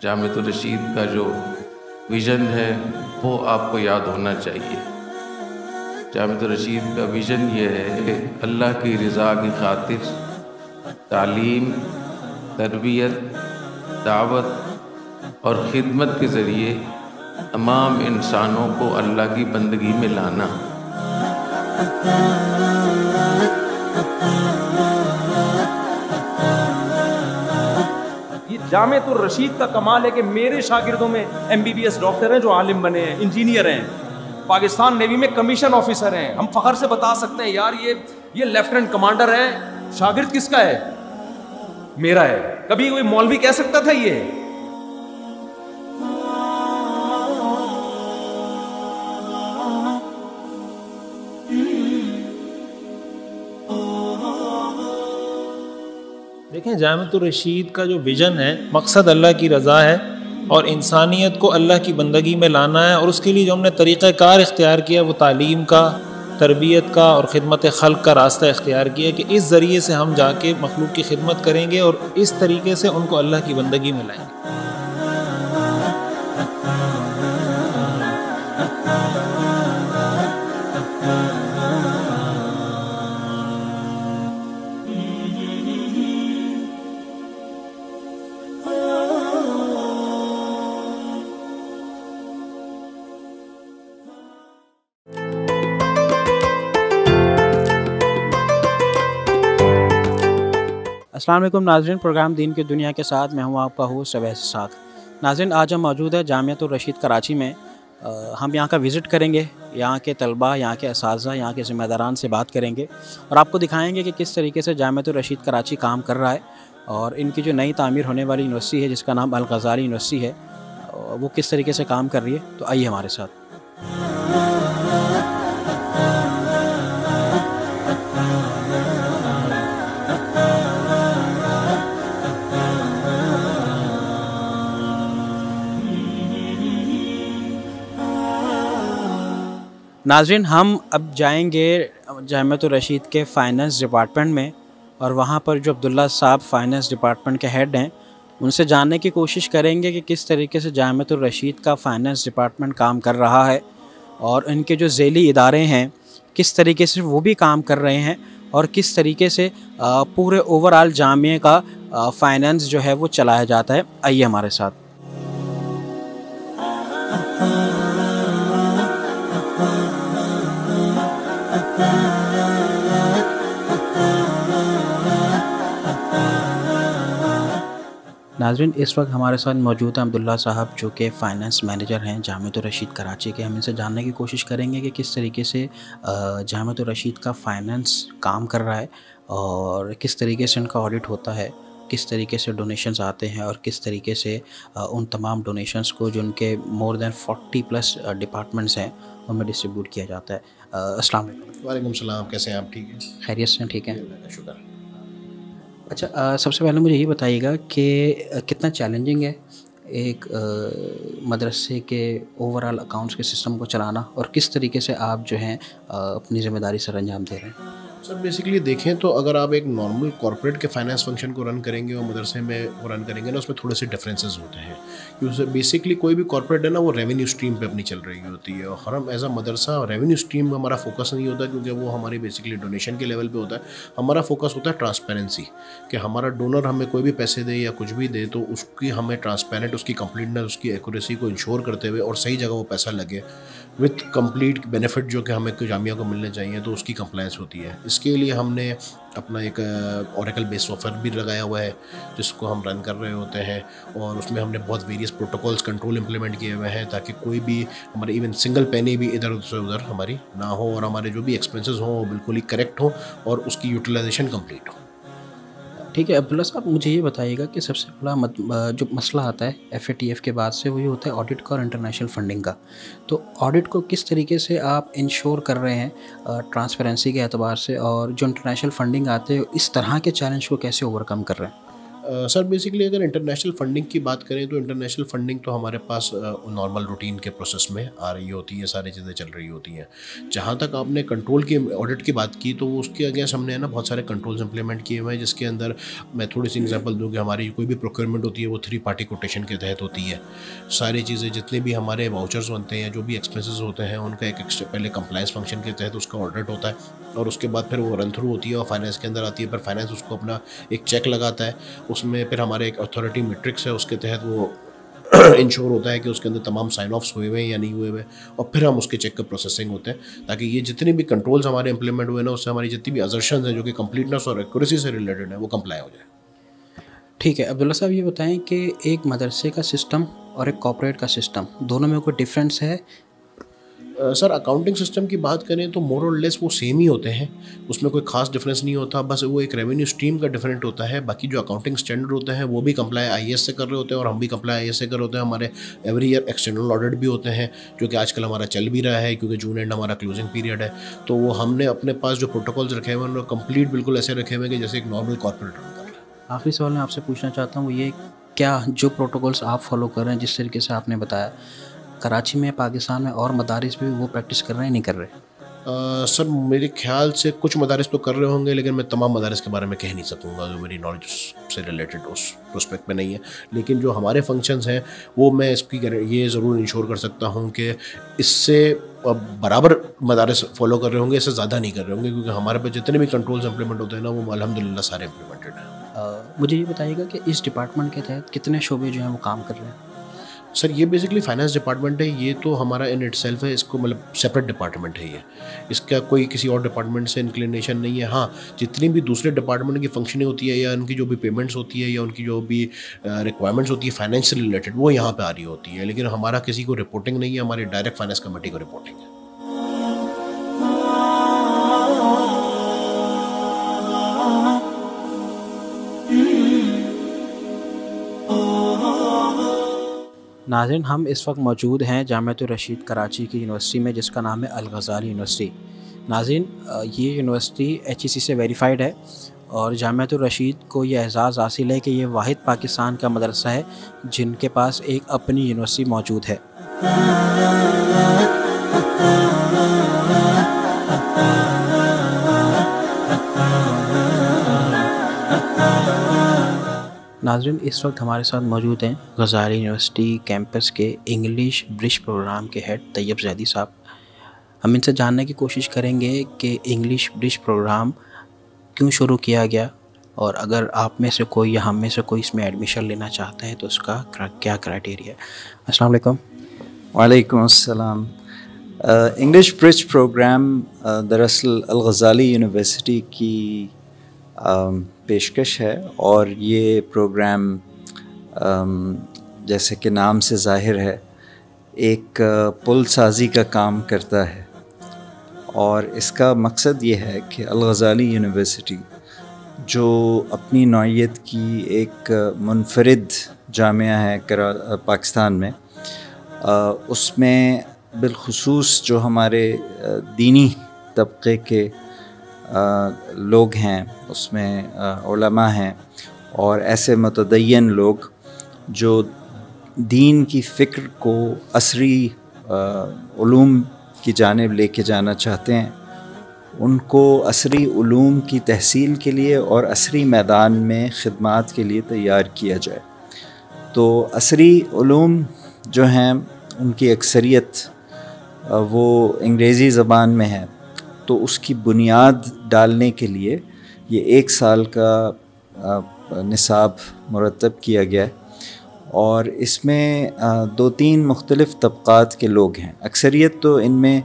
जामिअतुर रशीद का जो विज़न है वो आपको याद होना चाहिए। जामिअतुर रशीद का विज़न ये है कि अल्लाह की रज़ा की खातिर तालीम, तरबियत, दावत और ख़िदमत के ज़रिए तमाम इंसानों को अल्लाह की बंदगी में लाना। ये जामिअतुर रशीद का कमाल है कि मेरे शागिर्दों में MBBS डॉक्टर हैं, जो आलिम बने हैं, इंजीनियर हैं, पाकिस्तान नेवी में कमीशन ऑफिसर हैं। हम फ़ख्र से बता सकते हैं यार ये लेफ्टिनेंट कमांडर है। शागिर्द किसका है? मेरा है। कभी कोई मौलवी कह सकता था ये? देखें, जामिअतुर रशीद का जो विज़न है, मकसद अल्लाह की रज़ा है और इंसानियत को अल्लाह की बंदगी में लाना है। और उसके लिए जो हमने तरीक़ाकार इख्तियार किया वो तालीम का, तरबियत का और ख़िदमत ख़ल्क़ का रास्ता इख्तियार किया कि इस ज़रिए से हम जाके मखलूक की खिदमत करेंगे और इस तरीके से उनको अल्लाह की बंदगी में लाएंगे। अस्सलाम वालेकुम नाज़रीन, प्रोग्राम दीन की दुनिया के साथ मैं हूँ आपका होस्ट अवैस साथ। नाज़रीन, आज हम मौजूद है जामिअतुर रशीद कराची में। हम यहाँ का विज़िट करेंगे, यहाँ के तलबा, यहाँ के असातिज़ा, यहाँ के ज़िम्मेदारान से बात करेंगे और आपको दिखाएंगे कि किस तरीके से जामिअतुर रशीद कराची काम कर रहा है और इनकी जो नई तामीर होने वाली यूनिवर्सिटी है जिसका नाम अल ग़ज़ाली यूनिवर्सिटी है, वो किस तरीके से काम कर रही है। तो आइए हमारे साथ। नाज़रीन, हम अब जाएंगे जामिअतुर रशीद के फ़ाइनेंस डिपार्टमेंट में और वहाँ पर जो अब्दुल्ला साहब फ़ाइनेंस डिपार्टमेंट के हेड हैं उनसे जानने की कोशिश करेंगे कि किस तरीके से जामिअतुर रशीद का फ़ाइनेंस डिपार्टमेंट काम कर रहा है और इनके जो ज़ैली इदारे हैं किस तरीके से वो भी काम कर रहे हैं और किस तरीके से पूरे ओवरऑल जामिया का फ़ाइनेंस जो है वो चलाया जाता है। आइए हमारे साथ। नाज़रीन, इस वक्त हमारे साथ मौजूद हैं अब्दुल्ला साहब जो कि फ़ाइनेंस मैनेजर हैं जामिअतुर रशीद कराची के। हम इनसे जानने की कोशिश करेंगे कि किस तरीके से जामिअतुर रशीद का फ़ाइनेंस काम कर रहा है और किस तरीके से उनका ऑडिट होता है, किस तरीके से डोनेशंस आते हैं और किस तरीके से उन तमाम डोनेशंस को जो उनके मोर दैन 40+ डिपार्टमेंट्स हैं उनमें डिस्ट्रीब्यूट किया जाता है। अस्सलाम वालेकुम। वालेकुम सलाम, कैसे हैं आप? ठीक हैं? खैरियत से? ठीक है, शुक्र। अच्छा, सबसे पहले मुझे ये बताइएगा कि कितना चैलेंजिंग है एक मदरसे के ओवरऑल अकाउंट्स के सिस्टम को चलाना और किस तरीके से आप जो हैं अपनी ज़िम्मेदारी सर अंजाम दे रहे हैं? सर बेसिकली देखें तो अगर आप एक नॉर्मल कॉर्पोरेट के फाइनेंस फंक्शन को रन करेंगे और मदरसे में वो रन करेंगे ना, उसमें थोड़े से डिफरेंसेस होते हैं क्योंकि बेसिकली कोई भी कॉर्पोरेट है ना वो रेवेन्यू स्ट्रीम पे अपनी चल रही होती है और हम as a madrasa revenue stream में हमारा फोकस नहीं होता क्योंकि वो हमारी बेसिकली डोनेशन के लेवल पे होता है। हमारा फोकस होता है ट्रांसपेरेंसी, कि हमारा डोनर हमें कोई भी पैसे दे या कुछ भी दे तो उसकी हमें ट्रांसपेरेंट, उसकी कंप्लीटनेस, उसकी एक्यूरेसी को इंश्योर करते हुए और सही जगह वो पैसा लगे विथ कंप्लीट बेनिफिट जो कि हमें जामिया को मिलने चाहिए, तो उसकी कंप्लायंस होती है। इसके लिए हमने अपना एक ओरेकल बेस्ड सॉफ्टवेयर भी लगाया हुआ है जिसको हम रन कर रहे होते हैं और उसमें हमने बहुत वेरियस प्रोटोकॉल्स कंट्रोल इंप्लीमेंट किए हुए हैं ताकि कोई भी हमारे इवन सिंगल पेनी भी इधर से उधर हमारी ना हो और हमारे जो भी एक्सपेंसेस हों वो बिल्कुल ही करेक्ट हो और उसकी यूटिलाइजेशन कंप्लीट हो। ठीक है अब्दुल्ला साहब, मुझे ये बताइएगा कि सबसे बड़ा जो मसला आता है FATF के बाद से वो ये होता है ऑडिट का और इंटरनेशनल फंडिंग का। तो ऑडिट को किस तरीके से आप इंश्योर कर रहे हैं ट्रांसपेरेंसी के एतबार से, और जो इंटरनेशनल फंडिंग आते हैं इस तरह के चैलेंज को कैसे ओवरकम कर रहे हैं? सर बेसिकली अगर इंटरनेशनल फंडिंग की बात करें तो इंटरनेशनल फंडिंग तो हमारे पास नॉर्मल रूटीन के प्रोसेस में आ रही होती है, सारी चीज़ें चल रही होती हैं। जहाँ तक आपने कंट्रोल की ऑडिट की बात की तो उसके अगेंस्ट हमने ना बहुत सारे कंट्रोल्स इंप्लीमेंट किए हुए हैं, जिसके अंदर मैं थोड़ी सी एग्जांपल दूँ कि हमारी कोई भी प्रोक्योरमेंट होती है वो 3 पार्टी कोटेशन के तहत होती है। सारी चीज़ें जितने भी हमारे वाउचर्स बनते हैं, जो भी एक्सपेंसेस होते हैं, उनका एक पहले कंप्लायंस फंक्शन के तहत उसका ऑडिट होता है और उसके बाद फिर वो रन थ्रू होती है और फाइनेंस के अंदर आती है। फिर फाइनेंस उसको अपना एक चेक लगाता है, उसमें फिर हमारे एक अथॉरिटी मैट्रिक्स है, उसके तहत वो इंश्योर होता है कि उसके अंदर तमाम साइन ऑफ्स हुए हुए हैं या नहीं हुए हुए, और फिर हम उसके चेक का प्रोसेसिंग होते हैं, ताकि ये जितने भी कंट्रोल्स हमारे इंप्लीमेंट हुए ना, उससे हमारी जितनी भी अजर्शंस हैं जो कि कंप्लीटनेस और एक्यूरेसी से रिलेटेड है वो कंप्लाई हो जाए। ठीक है अब्दुल्ला साहब, ये बताएं कि एक मदरसे का सिस्टम और एक कॉर्पोरेट का सिस्टम, दोनों में कोई डिफरेंस है? सर अकाउंटिंग सिस्टम की बात करें तो मोर और लेस वो सेम ही होते हैं, उसमें कोई खास डिफरेंस नहीं होता, बस वो एक रेवेन्यू स्ट्रीम का डिफरेंट होता है। बाकी जो अकाउंटिंग स्टैंडर्ड होते हैं वो भी कंप्लाई आईएएस से कर रहे होते हैं और हम भी कंप्लाई आईएएस से कर रहे होते हैं। हमारे एवरी ईयर एक्सटर्नल ऑडिट भी होते हैं, जो कि आजकल हमारा चल भी रहा है क्योंकि जून एंड हमारा क्लोजिंग पीरियड है। तो वो हमने अपने पास जो प्रोटोकॉल्स रखे हुए हैं उन्होंने कंप्लीट बिल्कुल ऐसे रखे हुए हैं कि जैसे एक नॉर्मल कॉर्पोरेट रन कर रहा है। आखिरी सवाल मैं आपसे पूछना चाहता हूँ, वो ये क्या जो प्रोटोकॉल्स आप फॉलो कर रहे हैं, जिस तरीके से आपने बताया, कराची में, पाकिस्तान में और मदारिस भी वो प्रैक्टिस कर रहे हैं, नहीं कर रहे? सर मेरे ख्याल से कुछ मदारिस तो कर रहे होंगे, लेकिन मैं तमाम मदारिस के बारे में कह नहीं सकूँगा, जो मेरी नॉलेज से रिलेटेड उस प्रोस्पेक्ट में नहीं है। लेकिन जो हमारे फंक्शंस हैं वो मैं इसकी ये ज़रूर इंश्योर कर सकता हूँ कि इससे बराबर मदारिस फॉलो कर रहे होंगे, इससे ज़्यादा नहीं कर रहे होंगे, क्योंकि हमारे पास जितने भी कंट्रोल्स इंप्लीमेंट होते हैं ना वो अल्हम्दुलिल्लाह सारे इंप्लीमेंटेड हैं। मुझे ये बताइएगा कि इस डिपार्टमेंट के तहत कितने शोबे जो हैं वो काम कर रहे हैं? सर ये बेसिकली फाइनेंस डिपार्टमेंट है, ये तो हमारा इन इटसेल्फ है, इसको मतलब सेपरेट डिपार्टमेंट है ये, इसका कोई किसी और डिपार्टमेंट से इंक्लिनेशन नहीं है। हाँ, जितनी भी दूसरे डिपार्टमेंट की फंक्शनिंग होती है या उनकी जो भी पेमेंट्स होती है या उनकी जो भी रिक्वायरमेंट्स होती है फाइनेंस से रिलेटेड, वो यहाँ पे आ रही होती है, लेकिन हमारा किसी को रिपोर्टिंग नहीं है, हमारी डायरेक्ट फाइनेंस कमेटी को रिपोर्टिंग है। नाज़रीन, हम इस वक्त मौजूद हैं जामिअतुर रशीद कराची की यूनिवर्सिटी में, जिसका नाम है अल गज़ाली यूनिवर्सिटी। नाज़रीन, ये यूनिवर्सिटी HEC से वेरीफाइड है और जामिअतुर रशीद को ये एज़ाज़ हासिल है कि ये वाहिद पाकिस्तान का मदरसा है जिनके पास एक अपनी यूनिवर्सिटी मौजूद है। नाज़रीन, इस वक्त हमारे साथ मौजूद हैं गज़ाली यूनिवर्सिटी कैंपस के इंग्लिश ब्रिज प्रोग्राम के हेड तैयब ज़ैदी साहब। हम इनसे जानने की कोशिश करेंगे कि इंग्लिश ब्रिज प्रोग्राम क्यों शुरू किया गया और अगर आप में से कोई या हम में से कोई इसमें एडमिशन लेना चाहते हैं तो उसका क्या क्राइटेरिया है। अस्सलाम वालेकुम। वालेकुम अस्सलाम। इंग्लिश ब्रिज प्रोग्राम दरअसल अल गज़ाली यूनिवर्सिटी की पेशकश है और ये प्रोग्राम जैसे कि नाम से ज़ाहिर है एक पुल साजी का काम करता है और इसका मकसद ये है कि अल गज़ाली यूनिवर्सिटी जो अपनी नौइयत की एक मुनफरिद जामिया है पाकिस्तान में, उसमें बिलखुसूस जो हमारे दीनी तबके के लोग हैं, उसमें उलमा हैं और ऐसे मुतदय्यन लोग जो दीन की फ़िक्र को असरी उलूम की जानिब लेके जाना चाहते हैं, उनको असरी उलूम की तहसील के लिए और असरी मैदान में ख़िदमात के लिए तैयार किया जाए। तो असरी उलूम जो हैं उनकी अक्सरियत वो अंग्रेज़ी ज़बान में है, तो उसकी बुनियाद डालने के लिए ये 1 साल का निसाब मुरतब किया गया है और इसमें 2-3 मुख्तलिफ़ तबक़ात के लोग हैं। अक्सरियत तो इनमें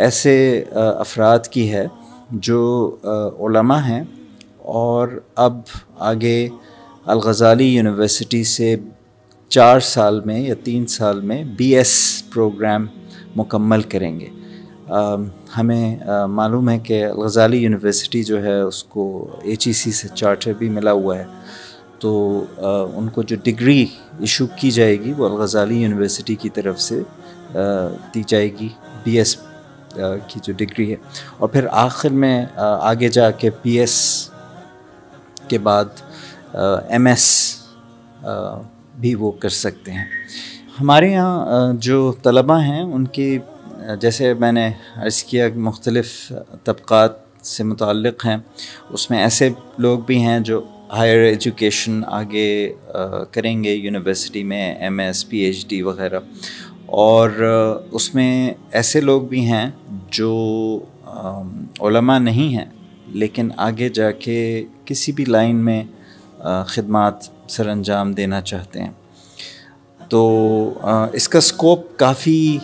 ऐसे अफराद की है जो उलमा हैं और अब आगे अल गज़ाली यूनिवर्सिटी से 4 साल में या 3 साल में BS प्रोग्राम मुकम्मल करेंगे। हमें मालूम है कि अल गज़ाली यूनिवर्सिटी जो है उसको HEC से चार्टर भी मिला हुआ है, तो उनको जो डिग्री इशू की जाएगी वो अल गज़ाली यूनिवर्सिटी की तरफ से दी जाएगी, BS की जो डिग्री है। और फिर आखिर में आगे जाके PS के बाद MS भी वो कर सकते हैं। हमारे यहाँ जो तलबा हैं उनकी, जैसे मैंने अर्ज़ किया, मुख्तलिफ़ तबक़ात से मुताल्लिक़ हैं। उसमें ऐसे लोग भी हैं जो हायर एजुकेशन आगे करेंगे यूनिवर्सिटी में, MS PhD वग़ैरह, और उसमें ऐसे लोग भी हैं जो उलमा नहीं हैं लेकिन आगे जाके किसी भी लाइन में ख़िदमत सर अंजाम देना चाहते हैं। तो इसका स्कोप काफ़ी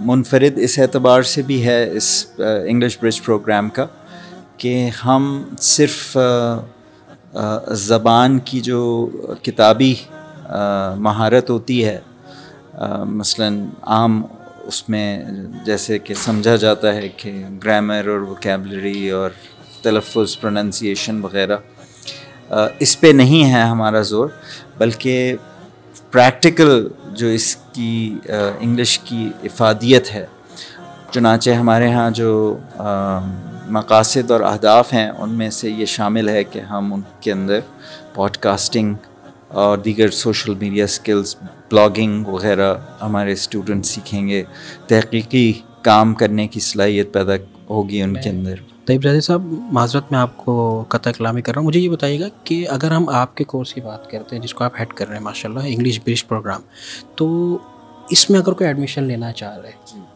मुनफरिद इस एतबार से भी है इस इंग्लिश ब्रिज प्रोग्राम का कि हम सिर्फ़ ज़बान की जो किताबी महारत होती है, मसलन आम उसमें जैसे कि समझा जाता है कि ग्रामर और वोकैबलरी और तलफ़्फ़ुज़, प्रोनंसिएशन वग़ैरह, इस पे नहीं है हमारा ज़ोर, बल्कि प्रैक्टिकल जो इसकी इंग्लिश की इफ़ादियत है। चुनांचे हमारे यहाँ जो मकासद और अहदाफ़ हैं उनमें से ये शामिल है कि हम उनके अंदर पॉडकास्टिंग और दीगर सोशल मीडिया स्किल्स, ब्लॉगिंग वग़ैरह हमारे स्टूडेंट सीखेंगे। तहक़ीक़ी काम करने की सलाहियत पैदा होगी उनके अंदर। तैयब ज़ादी साहब, माज़रत मैं आपको क़त्ल कलामी कर रहा हूँ, मुझे ये बताइएगा कि अगर हम आपके कोर्स की बात करते हैं जिसको आप हेड कर रहे हैं माशाल्लाह, इंग्लिश ब्रिज प्रोग्राम, तो इसमें अगर कोई एडमिशन लेना चाह रहा है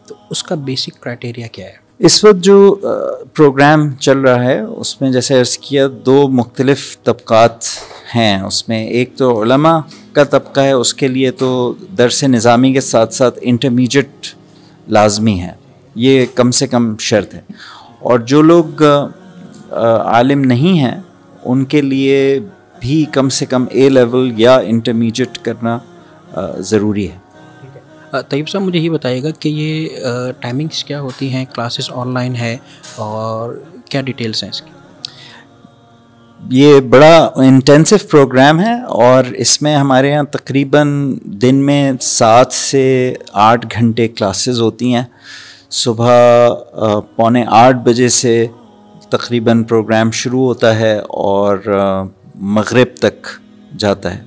तो उसका बेसिक क्राइटेरिया क्या है? इस वक्त जो प्रोग्राम चल रहा है उसमें जैसे अर्ज़ किया, दो मुख्तलिफ़ तबक़ात हैं। उसमें एक तो उलमा का तबक़ा है, उसके लिए तो दर्स निज़ामी के साथ साथ इंटरमीडिएट लाजमी है, ये कम से कम शर्त है। और जो लोग आलिम नहीं हैं उनके लिए भी कम से कम A लेवल या इंटरमीडिएट करना ज़रूरी है। तैयब साहब, मुझे ये बताइएगा कि ये टाइमिंग्स क्या होती हैं, क्लासेस ऑनलाइन है और क्या डिटेल्स हैं इसकी? ये बड़ा इंटेंसिव प्रोग्राम है और इसमें हमारे यहाँ तकरीबन दिन में 7 से 8 घंटे क्लासेस होती हैं। सुबह 7:45 बजे से तकरीबन प्रोग्राम शुरू होता है और मगरिब तक जाता है।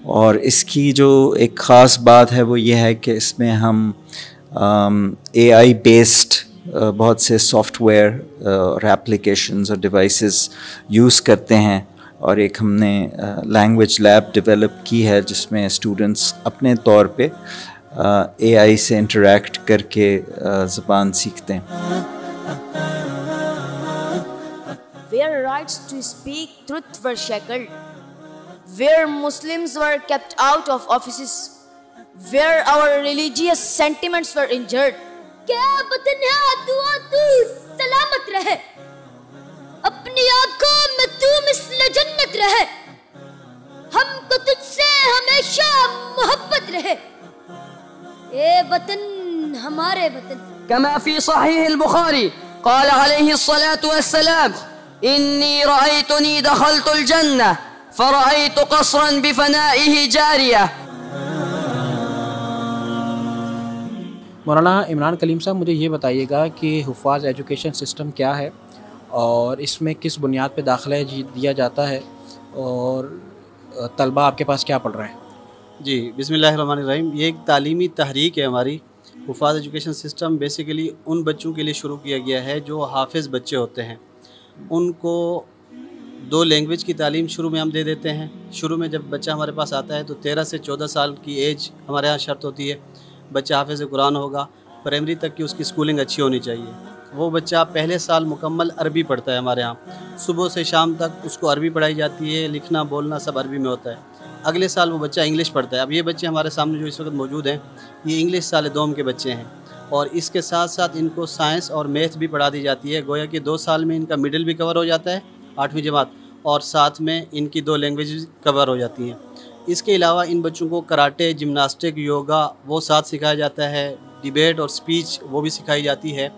और इसकी जो एक ख़ास बात है वो ये है कि इसमें हम AI बेस्ड बहुत से सॉफ्टवेयर और एप्लीकेशंस और डिवाइसेस यूज़ करते हैं, और एक हमने लैंग्वेज लैब डेवलप की है जिसमें स्टूडेंट्स अपने तौर पे AI से इंटरेक्ट करके ज़बान सीखते हैं। Where rights to speak truth were shackled, where Muslims were kept out of offices, where our religious sentiments were injured. क्या वतन है दुआ तू सलामत रहे, अपनी आंखों में तू मिस्ल जन्नत रहे, हमको तुझसे हमेशा मोहब्बत रहे, ए वतन हमारे वतन। कमा फी सहीह अल-बुखारी क़ाल अलैहि अस्सलातु वस्सलाम इन्नी रअयतुनी दखलतुल जन्नह फरअयतु क़स्रन बिफ़नाइही जारिया। मौलाना इमरान कलीम साहब, मुझे ये बताइएगा कि हुफ़ाज़ एजुकेशन सिस्टम क्या है और इसमें किस बुनियाद पे दाखिला दिया जाता है और तलबा आपके पास क्या पढ़ रहे हैं? जी, बिस्मिल्लाहिर्रहमानिर्रहीम। ये एक तालीमी तहरीक है हमारी। हुफ़ाज़ एजुकेशन सिस्टम बेसिकली उन बच्चों के लिए शुरू किया गया है जो हाफिज़ बच्चे होते हैं। उनको 2 लैंग्वेज की तालीम शुरू में हम दे देते हैं। शुरू में जब बच्चा हमारे पास आता है तो 13 से 14 साल की एज हमारे यहाँ शर्त होती है। बच्चा हाफिज़ कुरान होगा, प्राइमरी तक की उसकी स्कूलिंग अच्छी होनी चाहिए। वो बच्चा पहले साल मुकम्मल अरबी पढ़ता है हमारे यहाँ। सुबह से शाम तक उसको अरबी पढ़ाई जाती है, लिखना बोलना सब अरबी में होता है। अगले साल वो बच्चा इंग्लिश पढ़ता है। अब ये बच्चे हमारे सामने जो इस वक्त मौजूद हैं, ये इंग्लिश साल दोम के बच्चे हैं, और इसके साथ साथ इनको साइंस और मैथ भी पढ़ा दी जाती है। गोया कि 2 साल में इनका मिडिल भी कवर हो जाता है, 8वीं जमात, और साथ में इनकी 2 लैंग्वेज कवर हो जाती हैं। इसके अलावा इन बच्चों को कराटे, जिम्नास्टिक, योगा वो साथ सिखाया जाता है। डिबेट और स्पीच वो भी सिखाई जाती है।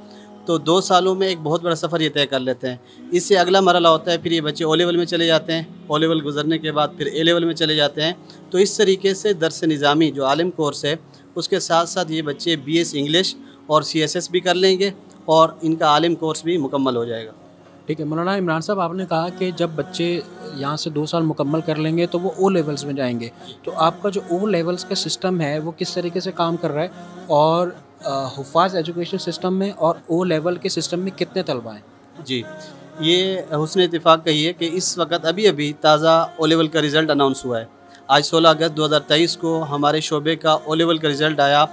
तो 2 सालों में एक बहुत बड़ा सफ़र ये तय कर लेते हैं। इससे अगला मरहला होता है, फिर ये बच्चे O लेवल में चले जाते हैं। O लेवल गुजरने के बाद फिर A लेवल में चले जाते हैं। तो इस तरीके से दर्स निज़ामी जो आलिम कोर्स है उसके साथ साथ ये बच्चे BS इंग्लिश और CSS भी कर लेंगे और इनका आलिम कोर्स भी मुकम्मल हो जाएगा। ठीक है मौलाना इमरान साहब, आपने कहा कि जब बच्चे यहाँ से 2 साल मुकम्मल कर लेंगे तो वो ओ लेवल्स में जाएंगे, तो आपका जो ओ लेवल्स का सिस्टम है वो किस तरीके से काम कर रहा है, और हुफ़ाज़ एजुकेशन सिस्टम में और ओ लेवल के सिस्टम में कितने तलबा हैं? जी, ये हुस्न इत्तेफाक कही है कि इस वक्त अभी ताज़ा ओ लेवल का रिज़ल्ट अनाउंस हुआ है। आज 16 अगस्त 2023 को हमारे शोबे का ओ लेवल का रिज़ल्ट आया।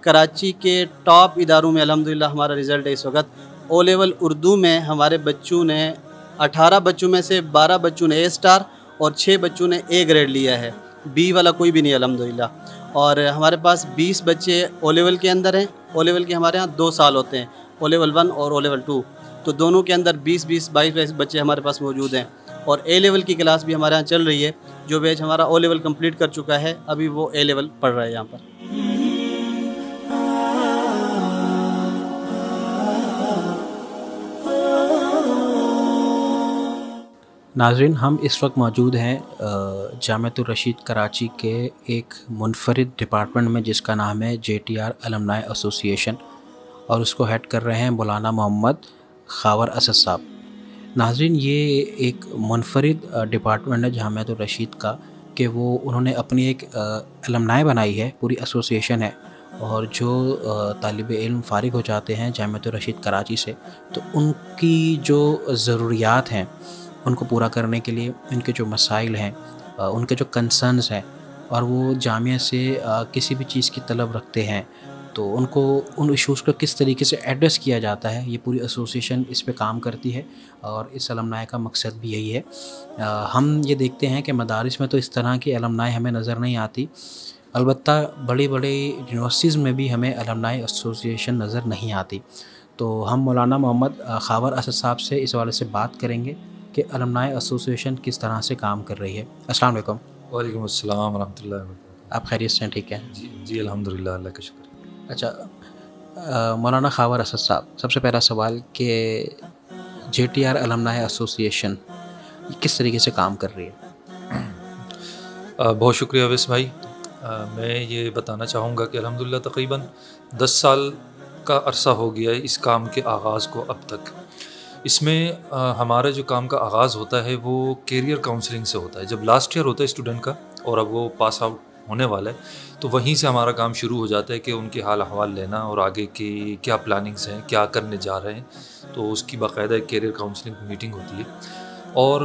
कराची के टॉप इदारों में अल्हम्दुलिल्लाह हमारा रिज़ल्ट है इस वक्त। ओ लेवल उर्दू में हमारे बच्चों ने 18 बच्चों में से 12 बच्चों ने ए स्टार और 6 बच्चों ने ए ग्रेड लिया है, बी वाला कोई भी नहीं अल्हम्दुलिल्लाह। और हमारे पास 20 बच्चे ओ लेवल के अंदर हैं। ओ लेवल के हमारे यहाँ 2 साल होते हैं, ओ लेवल 1 और ओ लेवल 2, तो दोनों के अंदर 20-22 बच्चे हमारे पास मौजूद हैं। और ए लेवल की क्लास भी हमारे यहाँ चल रही है। जो बैच हमारा ओ लेवल कंप्लीट कर चुका है अभी वो ए लेवल पढ़ रहा है यहाँ पर। नाज़रीन, हम इस वक्त मौजूद हैं जामिअतुर रशीद कराची के एक मुनफरिद डिपार्टमेंट में जिसका नाम है JTR अलमनाई एसोसिएशन, और उसको हेड कर रहे हैं मौलाना मोहम्मद खावर असद साहब। नाज़रीन, ये एक मुनफरिद डिपार्टमेंट है जामिअतुर रशीद का कि वो उन्होंने अपनी एक अलमनाई बनाई है, पूरी एसोसिएशन है, और जो तालिब इल्म फ़ारिग हो जाते हैं जामिअतुर रशीद कराची से, तो उनकी जो ज़रूरियात हैं उनको पूरा करने के लिए, उनके जो मसाइल हैं, उनके जो कंसर्न्स हैं, और वो जामिया से किसी भी चीज़ की तलब रखते हैं, तो उनको उन इशूज़ को किस तरीके से एड्रेस किया जाता है, ये पूरी एसोसिएशन इस पे काम करती है। और इस अलमनाई का मकसद भी यही है। हम ये देखते हैं कि मदारिस में तो इस तरह की अलमनाई हमें नज़र नहीं आती, अलबत्ता बड़ी बड़ी यूनिवर्सिटीज़ में भी हमें अलमनाई एसोसिएशन नज़र नहीं आती। तो हम मौलाना मोहम्मद खावर असद साहब से इस हवाले से बात करेंगे कि अलमनाई एसोसिएशन किस तरह से काम कर रही है। अस्सलाम वालेकुम। वालेकुम अस्सलाम वरहमतुल्लाहि वबरकातुहू। आप खैरियत से हैं? ठीक है जी अल्हम्दुलिल्लाह, अल्लाह का शुक्र। अच्छा मौलाना खावर असद साहब, सबसे पहला सवाल कि JTR अलमनाई एसोसिएशन किस तरीके से काम कर रही है? बहुत शुक्रिया अवैस भाई। मैं ये बताना चाहूँगा कि अल्हम्दुलिल्लाह तकरीबन 10 साल का अरसा हो गया है इस काम के आगाज़ को अब तक। इसमें हमारा जो काम का आगाज़ होता है वो कैरियर काउंसलिंग से होता है। जब लास्ट ईयर होता है स्टूडेंट का और अब वो पास आउट होने वाला है, तो वहीं से हमारा काम शुरू हो जाता है कि उनके हाल अहवाल लेना और आगे की क्या प्लानिंग्स हैं, क्या करने जा रहे हैं, तो उसकी बाकायदा एक कैरियर काउंसलिंग मीटिंग होती है। और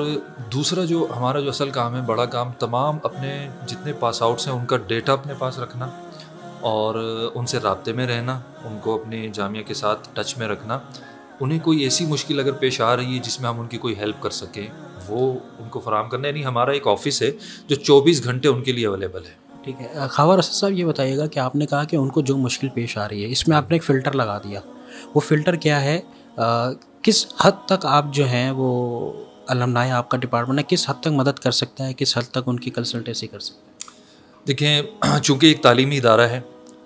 दूसरा जो हमारा जो असल काम है, बड़ा काम, तमाम अपने जितने पास आउट्स हैं उनका डेटा अपने पास रखना और उनसे राब्ते में रहना, उनको अपने जामिया के साथ टच में रखना। उन्हें कोई ऐसी मुश्किल अगर पेश आ रही है जिसमें हम उनकी कोई हेल्प कर सकें, वो उनको फराहम करना। यानी हमारा एक ऑफ़िस है जो 24 घंटे उनके लिए अवेलेबल है। ठीक है। खावर असद साहब, ये बताइएगा कि आपने कहा कि उनको जो मुश्किल पेश आ रही है, इसमें आपने एक फ़िल्टर लगा दिया, वो फ़िल्टर क्या है? किस हद तक आप जो हैं वो अलमनाई आपका डिपार्टमेंट है, किस हद तक मदद कर सकता है, किस हद तक उनकी कंसल्टेंसी कर सकता है? देखें, चूँकि एक तालीमी इदारा है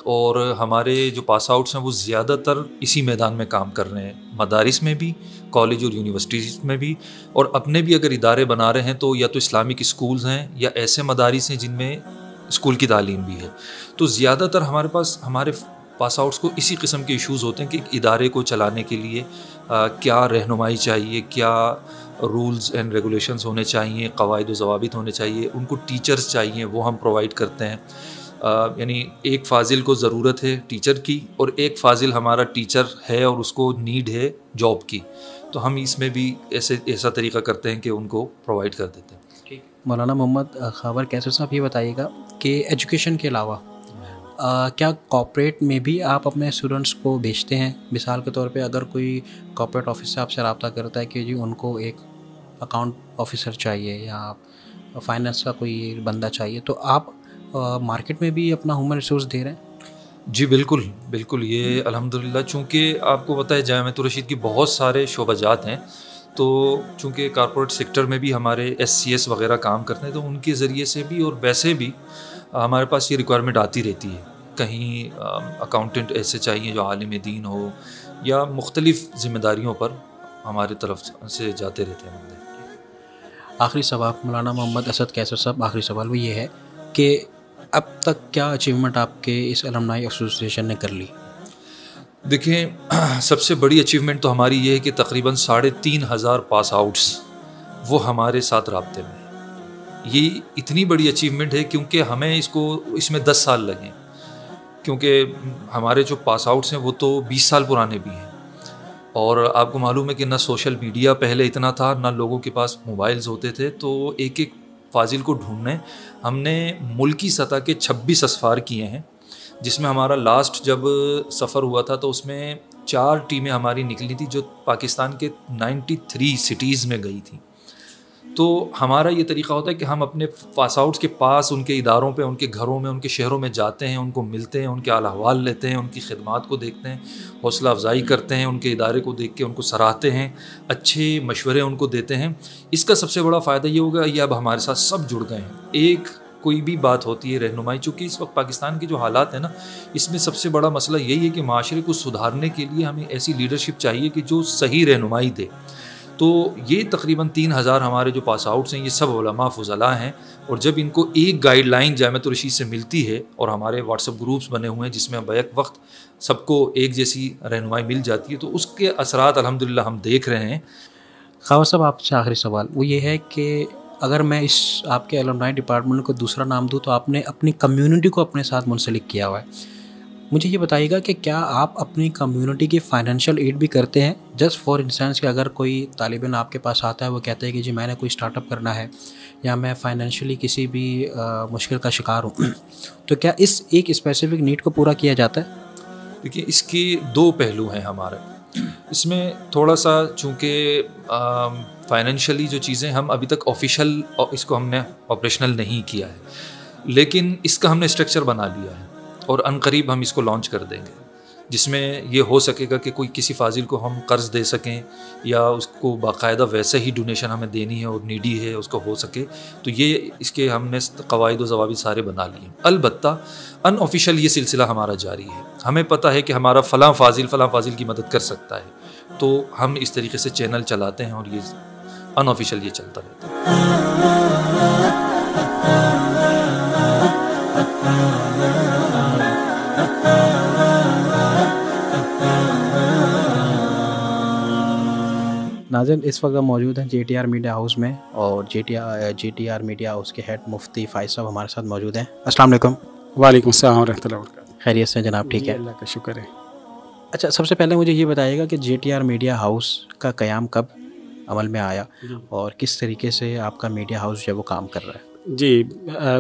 और हमारे जो पास आउट्स हैं वो ज़्यादातर इसी मैदान में काम कर रहे हैं, मदारिस में भी, कॉलेज और यूनिवर्सिटीज़ में भी, और अपने भी अगर इदारे बना रहे हैं तो या तो इस्लामिक स्कूल्स हैं या ऐसे मदारिस हैं जिनमें स्कूल की तालीम भी है। तो ज़्यादातर हमारे पास आउट्स को इसी किस्म के इश्यूज़ होते हैं कि इदारे को चलाने के लिए क्या रहनुमाई चाहिए, क्या रूल्स एंड रेगुलेशंस होने चाहिए, क़वाइद व ज़वाबित होने चाहिए, उनको टीचर्स चाहिए, वो हम प्रोवाइड करते हैं। यानी एक फ़ाजिल को ज़रूरत है टीचर की और एक फ़ाजिल हमारा टीचर है और उसको नीड है जॉब की, तो हम इसमें भी ऐसा तरीक़ा करते हैं कि उनको प्रोवाइड कर देते हैं। ठीक। मौलाना मोहम्मद खावर कैसर साहब, ये बताइएगा कि एजुकेशन के अलावा क्या कॉर्पोरेट में भी आप अपने स्टूडेंट्स को भेजते हैं? मिसाल के तौर पे अगर कोई कॉर्पोरेट ऑफिस से आपसे रब्ता करता है कि जी उनको एक अकाउंट ऑफिसर चाहिए या फाइनेंस का कोई बंदा चाहिए, तो आप मार्केट में भी अपना ह्यूमन रिसोर्स दे रहे हैं? जी बिल्कुल बिल्कुल। ये अल्हम्दुलिल्लाह, चूँकि आपको पता है जामिअतुर रशीद की बहुत सारे शोबाजात हैं, तो चूँकि कॉर्पोरेट सेक्टर में भी हमारे SCS वगैरह काम करते हैं, तो उनके ज़रिए से भी और वैसे भी हमारे पास ये रिक्वायरमेंट आती रहती है। कहीं अकाउंटेंट ऐसे चाहिए जो आलिम दीन हो या मुख्तलिफ़ ज़िम्मेदारियों पर हमारी तरफ से जाते रहते हैं बंदे। आखिरी सवाल मौलाना मोहम्मद असद कैसर साहब, आखिरी सवाल वो ये है कि अब तक क्या अचीवमेंट आपके इस अलमनाई एसोसिएशन ने कर ली? देखें, सबसे बड़ी अचीवमेंट तो हमारी ये है कि तकरीबन 3,500 पास आउट्स वो हमारे साथ राब्ते में है। ये इतनी बड़ी अचीवमेंट है क्योंकि हमें इसमें 10 साल लगे, क्योंकि हमारे जो पास आउट्स हैं वो तो 20 साल पुराने भी हैं। और आपको मालूम है कि ना सोशल मीडिया पहले इतना था, ना लोगों के पास मोबाइल्स होते थे, तो एक एक फाजिल को ढूंढने हमने मुल्की सतह के 26 असफार किए हैं, जिसमें हमारा लास्ट जब सफ़र हुआ था तो उसमें 4 टीमें हमारी निकली थी जो पाकिस्तान के 93 सिटीज़ में गई थी। तो हमारा ये तरीक़ा होता है कि हम अपने पास आउट्स के पास उनके इदारों पे, उनके घरों में, उनके शहरों में जाते हैं, उनको मिलते हैं, उनके हाल अहवाल लेते हैं, उनकी खिदमात को देखते हैं, हौसला अफजाई करते हैं, उनके इदारे को देख के उनको सराहते हैं, अच्छे मशवरे उनको देते हैं। इसका सबसे बड़ा फ़ायदा ये होगा, ये अब हमारे साथ सब जुड़ गए हैं। एक कोई भी बात होती है रहनुमाई, चूँकि इस वक्त पाकिस्तान के जो हालात हैं ना, इसमें सबसे बड़ा मसला यही है कि माशरे को सुधारने के लिए हमें ऐसी लीडरशिप चाहिए कि जो सही रहनुमाई दे। तो ये तकरीबन 3,000 हमारे जो पास आउट्स हैं, ये सब उलमा फुज़ला हैं, और जब इनको एक गाइडलाइन जामिअतुर रशीद से मिलती है और हमारे व्हाट्सएप ग्रुप्स बने हुए हैं जिसमें बैक वक्त सबको एक जैसी रहनुमाई मिल जाती है, तो उसके असरात अल्हम्दुलिल्लाह हम देख रहे हैं। ख़वास साहब, आपसे आखिरी सवाल वो ये है कि अगर मैं इस आपके अलुमनाई डिपार्टमेंट को दूसरा नाम दूँ तो आपने अपनी कम्युनिटी को अपने साथ मुंसलिक किया हुआ है। मुझे ये बताइएगा कि क्या आप अपनी कम्युनिटी की फ़ाइनेंशियल एड भी करते हैं? जस्ट फॉर इंस्टेंस कि अगर कोई तालिब इल्म आपके पास आता है, वो कहते हैं कि जी मैंने कोई स्टार्टअप करना है या मैं फ़ाइनेंशियली किसी भी मुश्किल का शिकार हूँ, तो क्या इस एक स्पेसिफ़िक नीड को पूरा किया जाता है? देखिए, इसके 2 पहलू हैं हमारे। इसमें थोड़ा सा चूँकि फ़ाइनेंशियली जो चीज़ें हम अभी तक ऑफिशियल इसको हमने ऑपरेशनल नहीं किया है, लेकिन इसका हमने स्ट्रक्चर बना लिया है और अनकरीब हम इसको लॉन्च कर देंगे, जिसमें ये हो सकेगा कि कोई किसी फाजिल को हम कर्ज़ दे सकें या उसको बाकायदा वैसे ही डोनेशन हमें देनी है और नीडी है उसको हो सके, तो ये इसके हमने कवायद व ज़वाबित सारे बना लिए। अलबत्ता अनऑफिशियल ये सिलसिला हमारा जारी है। हमें पता है कि हमारा फ़लाँ फाजिल की मदद कर सकता है, तो हम इस तरीके से चैनल चलाते हैं और ये अनऑफिशियल ये चलता रहता है। नाज़रीन, इस वक्त मौजूद हैं JTR मीडिया हाउस में और JTR मीडिया हाउस के हेड मुफ्ती फ़ाइज़ साहब हमारे साथ मौजूद हैं। अस्सलाम वालेकुम। वालेकुम अस्सलाम रहमतुल्लाहि व बरकातहू। खैरियत से जनाब? ठीक है, अल्लाह का शुक्र है। अच्छा, सबसे पहले मुझे ये बताइएगा कि JTR मीडिया हाउस का क़याम कब अमल में आया और किस तरीके से आपका मीडिया हाउस जो है वो काम कर रहा है? जी,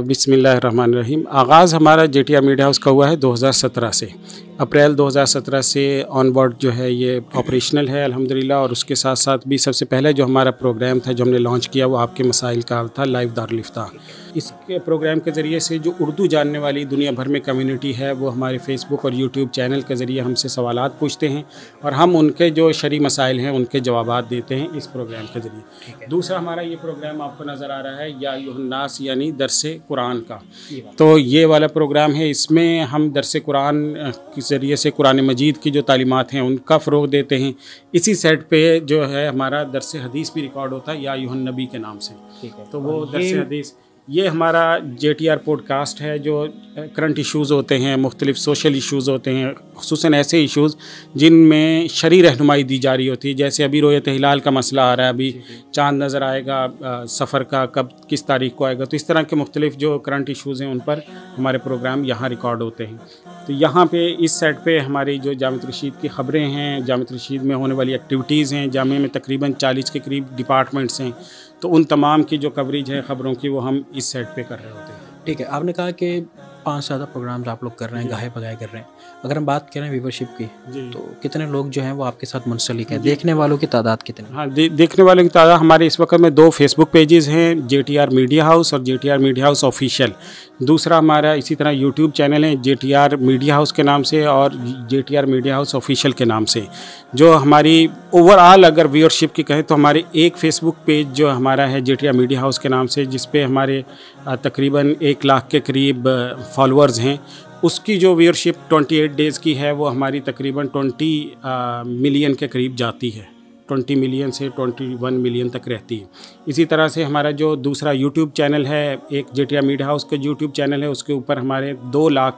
बिस्मिल्लाहिर्रहमानिर्रहीम। आगाज़ हमारा JTR मीडिया हाउस का हुआ है 2017 से। अप्रैल 2017 से ऑनबोर्ड जो है ये ऑपरेशनल है अल्हम्दुलिल्लाह। और उसके साथ साथ भी सबसे पहले जो हमारा प्रोग्राम था जो हमने लॉन्च किया वो आपके मसाइल का था, लाइव दारुल इफ्ता। इसके प्रोग्राम के ज़रिए से जो उर्दू जानने वाली दुनिया भर में कम्युनिटी है वो हमारे फेसबुक और यूट्यूब चैनल के ज़रिए हमसे सवालात पूछते हैं और हम उनके जो शरई मसाइल हैं उनके जवाबात देते हैं इस प्रोग्राम के ज़रिए। दूसरा हमारा ये प्रोग्राम आपको नज़र आ रहा है या युहन्नास यानी दरसे कुरान का, तो ये वाला प्रोग्राम है। इसमें हम दरसे कुरान के ज़रिए से कुरान मजीद की जो तालीमात हैं उनका फ़रोग़ देते हैं। इसी सेट पे जो है हमारा दरसे हदीस भी रिकॉर्ड होता है या युहन नबी के नाम से। तो वो दरसे हदीस ये हमारा JTR पॉडकास्ट है जो करंट इश्यूज़ होते हैं, मुख्तलिफ़ सोशल इश्यूज़ होते हैं, ख़ुसूसन ऐसे इश्यूज़ जिनमें शरई रहनुमाई दी जा रही होती है। जैसे अभी रोयत हिलाल का मसला आ रहा है, अभी चाँद नज़र आएगा, सफ़र का कब किस तारीख़ को आएगा, तो इस तरह के मुख्तलिफ़ जो करंट इश्यूज़ हैं उन पर हमारे प्रोग्राम यहाँ रिकॉर्ड होते हैं। तो यहाँ पे इस साइड पे हमारी जो जामिअतुर रशीद की ख़बरें हैं, जामिअतुर रशीद में होने वाली एक्टिविटीज़ हैं, जामिया में तकरीबन 40 के करीब डिपार्टमेंट्स हैं, तो उन तमाम की जो कवरेज है ख़बरों की वो हम इस साइड पे कर रहे होते हैं। ठीक है, आपने कहा कि 5 से ज़्यादा प्रोग्राम्स आप लोग कर रहे हैं, गाहे बगाहे कर रहे हैं। अगर हम बात करें व्यूवरशिप की, तो कितने लोग जो हैं वो आपके साथ मुंसलिक हैं? देखने वालों की तादाद कितनी? हाँ, देखने वालों की तादाद हमारे इस वक्त में 2 फेसबुक पेजेस हैं, JTR मीडिया हाउस और JTR मीडिया हाउस ऑफिशियल। दूसरा हमारा इसी तरह यूट्यूब चैनल है JTR मीडिया हाउस के नाम से और JTR मीडिया हाउस ऑफिशियल के नाम से। जो हमारी ओवरऑल अगर व्यूअरशिप की कहें तो हमारे एक फेसबुक पेज जो हमारा है JTR मीडिया हाउस के नाम से, जिस पे हमारे तकरीबन 1 लाख के करीब फॉलोअर्स हैं, उसकी जो व्यूअरशिप 28 डेज़ की है वो हमारी तकरीबन 20 मिलियन के करीब जाती है। 20 मिलियन से 21 मिलियन तक रहती है। इसी तरह से हमारा जो दूसरा यूट्यूब चैनल है, एक जेटिया मीडिया हाउस का यूट्यूब चैनल है, उसके ऊपर हमारे 2 लाख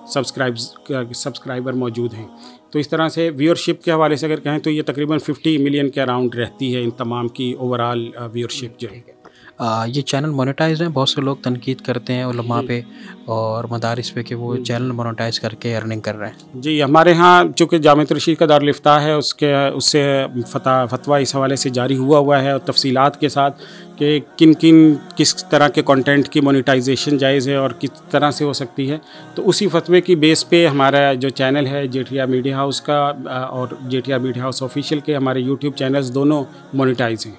सब्सक्राइबर मौजूद हैं। तो इस तरह से व्यूअरशिप के हवाले से अगर कहें तो ये तकरीबन 50 मिलियन के अराउंड रहती है इन तमाम की ओवरऑल व्यूअरशिप जो है। ये चैनल मोनेटाइज हैं, बहुत से लोग तनकीद करते हैं उलमा पे और मदारिस पे कि वो चैनल मोनेटाइज करके अर्निंग कर रहे हैं। जी, हमारे यहाँ चूँकि जामियत रशीद का दारुल इफ्ता है, उससे फतवा इस हवाले से जारी हुआ है और तफसीलात के साथ कि किस तरह के कंटेंट की मोनेटाइजेशन जायज़ है और किस तरह से हो सकती है। तो उसी फतवे की बेस पे हमारा जो चैनल है जेटिया मीडिया हाउस का और जेटिया मीडिया हाउस ऑफिशियल के हमारे यूट्यूब चैनल्स दोनों मोनेटाइज हैं।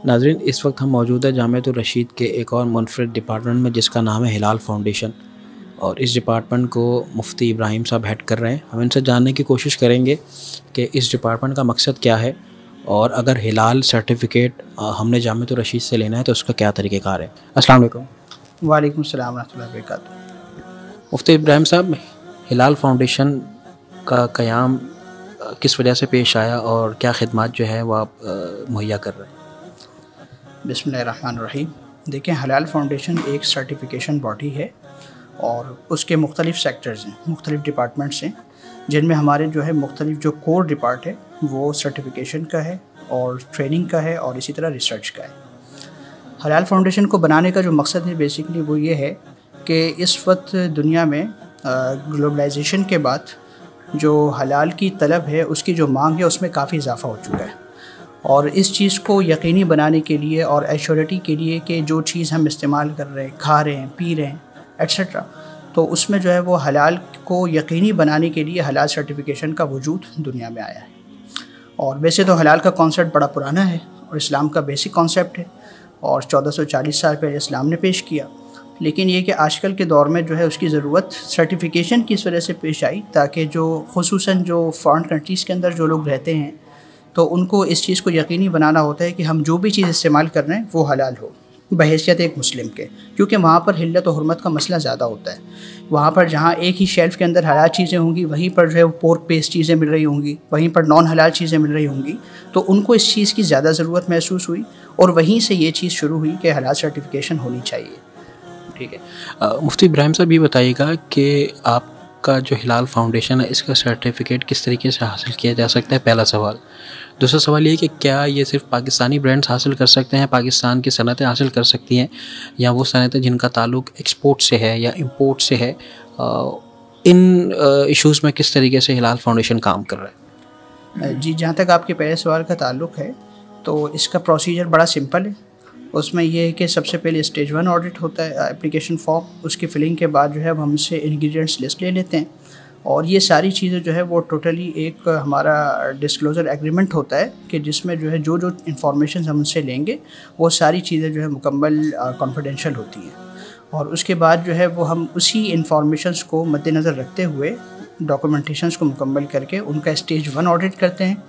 नाज़रीन, इस वक्त हम मौजूद है जामियत रशीद के एक और मुनफरिद डिपार्टमेंट में जिसका नाम है हिलाल फाउंडेशन, और इस डिपार्टमेंट को मुफ्ती इब्राहिम साहब हेड कर रहे हैं। हम इनसे जानने की कोशिश करेंगे कि इस डिपार्टमेंट का मकसद क्या है और अगर हिलाल सर्टिफिकेट हमने जामियत रशीद से लेना है तो उसका क्या तरीक़ेकार है। अस्सलाम वालेकुम। वालेकुम सलाम रहमतुल्लाहि व बरकातुहू। मुफ्ती इब्राहिम साहब, हिलाल फाउंडेशन का क़याम किस वजह से पेश आया और क्या खिदमत जो है वो आप मुहैया कर रहे हैं? बिस्मिल्लाहिर्रहमानिर्रहीम। देखें, हलाल फाउंडेशन एक सर्टिफिकेशन बॉडी है और उसके मुख्तलिफ़ सेक्टर्स हैं, मुख्तलिफ़ डिपार्टमेंट्स हैं, जिनमें हमारे जो है मुख्तलिफ़ जो कोर डिपार्ट है वो सर्टिफिकेशन का है और ट्रेनिंग का है और इसी तरह रिसर्च का है। हलाल फाउंडेशन को बनाने का जो मकसद है बेसिकली वो ये है कि इस वक्त दुनिया में ग्लोबलाइजेशन के बाद जो हलाल की तलब है, उसकी जो मांग है, उसमें काफ़ी इजाफ़ा हो चुका है और इस चीज़ को यकीनी बनाने के लिए और एश्योरिटी के लिए कि जो चीज़ हम इस्तेमाल कर रहे हैं, खा रहे हैं, पी रहे हैं एट्सेट्रा, तो उसमें जो है वो हलाल को यकीनी बनाने के लिए हलाल सर्टिफिकेशन का वजूद दुनिया में आया है। और वैसे तो हलाल का कॉन्सेप्ट बड़ा पुराना है और इस्लाम का बेसिक कॉन्सेप्ट है और 1440 साल पहले इस्लाम ने पेश किया, लेकिन ये कि आजकल के दौर में जो है उसकी ज़रूरत सर्टिफिकेशन की इस वजह से पेश आई ताकि जो ख़ुसूसन जो फॉरेन कंट्रीज़ के अंदर जो लोग रहते हैं तो उनको इस चीज़ को यकीनी बनाना होता है कि हम जो भी चीज़ इस्तेमाल कर रहे हैं वो हलाल हो बहैसियत एक मुस्लिम के, क्योंकि वहाँ पर हिल्लत और हुर्मत का मसला ज़्यादा होता है। वहाँ पर जहाँ एक ही शेल्फ़ के अंदर हलाल चीज़ें होंगी, वहीं पर जो है वो पोर्क पेस्ट चीज़ें मिल रही होंगी, वहीं पर नॉन हलाल चीज़ें मिल रही होंगी, तो उनको इस चीज़ की ज़्यादा ज़रूरत महसूस हुई और वहीं से ये चीज़ शुरू हुई कि हलाल सर्टिफिकेशन होनी चाहिए। ठीक है, मुफ्ती इब्राहिम साहब ये बताइएगा कि आपका जो हिलाल फाउंडेशन है इसका सर्टिफिकेट किस तरीके से हासिल किया जा सकता है, पहला सवाल। दूसरा सवाल ये कि क्या ये सिर्फ पाकिस्तानी ब्रांड्स हासिल कर सकते हैं, पाकिस्तान की सनतें हासिल कर सकती हैं, या वो सनतें जिनका ताल्लुक़ एक्सपोर्ट से है या इंपोर्ट से है, इन इश्यूज़ में किस तरीके से हिलाल फाउंडेशन काम कर रहा है? जी, जहाँ तक आपके पहले सवाल का ताल्लुक़ है तो इसका प्रोसीजर बड़ा सिंपल है। उसमें यह है कि सबसे पहले स्टेज 1 ऑडिट होता है, एप्लीकेशन फॉर्म, उसकी फिलिंग के बाद जो है हम हमसे इंग्रेडिएंट्स लिस्ट ले लेते हैं और ये सारी चीज़ें जो है वो टोटली एक हमारा डिस्क्लोज़र एग्रीमेंट होता है कि जिसमें जो है जो जो इंफॉर्मेशन हम उनसे लेंगे वो सारी चीज़ें जो है मुकम्मल कॉन्फिडेंशियल होती हैं और उसके बाद जो है वो हम उसी इंफॉर्मेशंस को मद्देनज़र रखते हुए डॉक्यूमेंटेशंस को मुकम्मल करके उनका स्टेज 1 ऑडिट करते हैं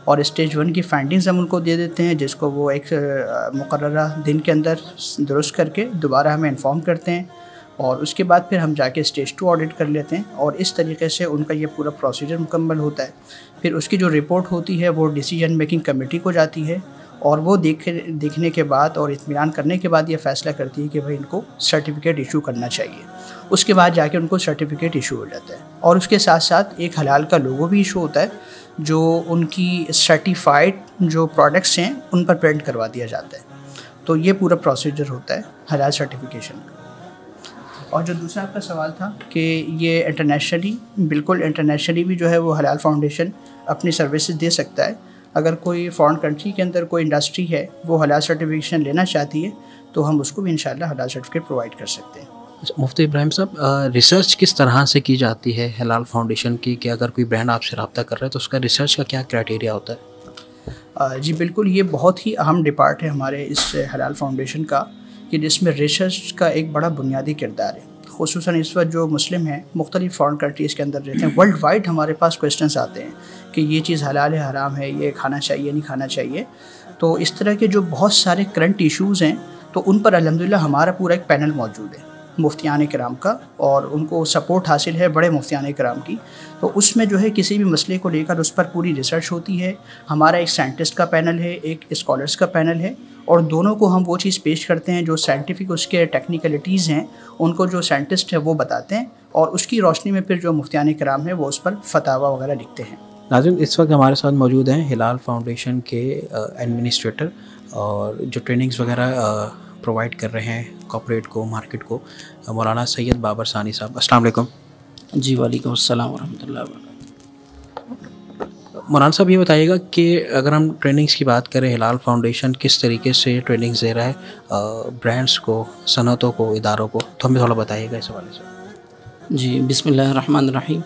और स्टेज 1 की फाइंडिंग्स हम उनको दे देते हैं, जिसको वो एक मुकर्ररा दिन के अंदर दुरुस्त करके दोबारा हमें इन्फॉर्म करते हैं और उसके बाद फिर हम जाके स्टेज 2 ऑडिट कर लेते हैं और इस तरीके से उनका ये पूरा प्रोसीजर मुकम्मल होता है। फिर उसकी जो रिपोर्ट होती है वो डिसीजन मेकिंग कमेटी को जाती है और वो देखने के बाद और इत्मीनान करने के बाद ये फ़ैसला करती है कि भाई इनको सर्टिफिकेट इशू करना चाहिए। उसके बाद जाके उनको सर्टिफिकेट इशू हो जाता है और उसके साथ साथ एक हलाल का लोगो भी इशू होता है जो उनकी सर्टिफाइड जो प्रोडक्ट्स हैं उन पर प्रिंट करवा दिया जाता है। तो ये पूरा प्रोसीजर होता है हलाल सर्टिफिकेशन का। और जो दूसरा आपका सवाल था कि ये इंटरनेशनली, बिल्कुल इंटरनेशनली भी जो है वो हलाल फाउंडेशन अपनी सर्विसेज दे सकता है। अगर कोई फॉरेन कंट्री के अंदर कोई इंडस्ट्री है वो हलाल सर्टिफिकेशन लेना चाहती है तो हम उसको भी इंशाल्लाह हलाल सर्टिफिकेट प्रोवाइड कर सकते हैं। अच्छा, मुफ्ती इब्राहिम साहब, रिसर्च किस तरह से की जाती है हलाल फाउंडेशन की कि अगर कोई ब्रांड आपसे रब्ता कर रहा है तो उसका रिसर्च का क्या क्राइटेरिया होता है? जी बिल्कुल, ये बहुत ही अहम डिपार्ट है हमारे इस हलाल फाउंडेशन का कि जिसमें रिसर्च का एक बड़ा बुनियादी किरदार है। ख़ुसूसन इस वक्त जो मुस्लिम हैं मुख्तलिफ़ फ़ॉरेन कंट्रीज़ के अंदर रहते हैं, वर्ल्ड वाइड हमारे पास क्वेश्चंस आते हैं कि ये चीज़ हलाल है हराम है, ये खाना चाहिए नहीं खाना चाहिए। तो इस तरह के जो बहुत सारे करंट इशूज़ हैं तो उन पर अल्हम्दुलिल्लाह हमारा पूरा एक पैनल मौजूद है मुफ्तियान किराम का, और उनको सपोर्ट हासिल है बड़े मुफ्तियान किराम की। तो उसमें जो है किसी भी मसले को लेकर उस पर पूरी रिसर्च होती है। हमारा एक साइंटिस्ट का पैनल है, एक स्कॉलर्स का पैनल है, और दोनों को हम वो चीज़ पेश करते हैं जो साइंटिफिक उसके टेक्निकलिटीज़ हैं उनको जो साइंटिस्ट है वो बताते हैं, और उसकी रोशनी में फिर जो मुफ्तियान किराम है वो उस पर फतावा वगैरह लिखते हैं। नाज़रीन, इस वक्त हमारे साथ मौजूद हैं हिलाल फाउंडेशन के एडमिनिस्ट्रेटर और जो ट्रेनिंग्स वगैरह प्रोवाइड कर रहे हैं कॉर्पोरेट को, मार्केट को, मौलाना सैयद बाबर सानी साहब। अस्सलाम वालेकुम। जी वालेकुम अस्सलाम वरहमतुल्लाह। मौलाना साहब, ये बताइएगा कि अगर हम ट्रेनिंग्स की बात करें, हिलाल फाउंडेशन किस तरीके से ट्रेनिंग्स दे रहा है ब्रांड्स को, सनतों को, इदारों को, तो हमें थोड़ा बताइएगा इस हवाले से। जी बिस्मिल्लाहिर्रहमानिर्रहीम।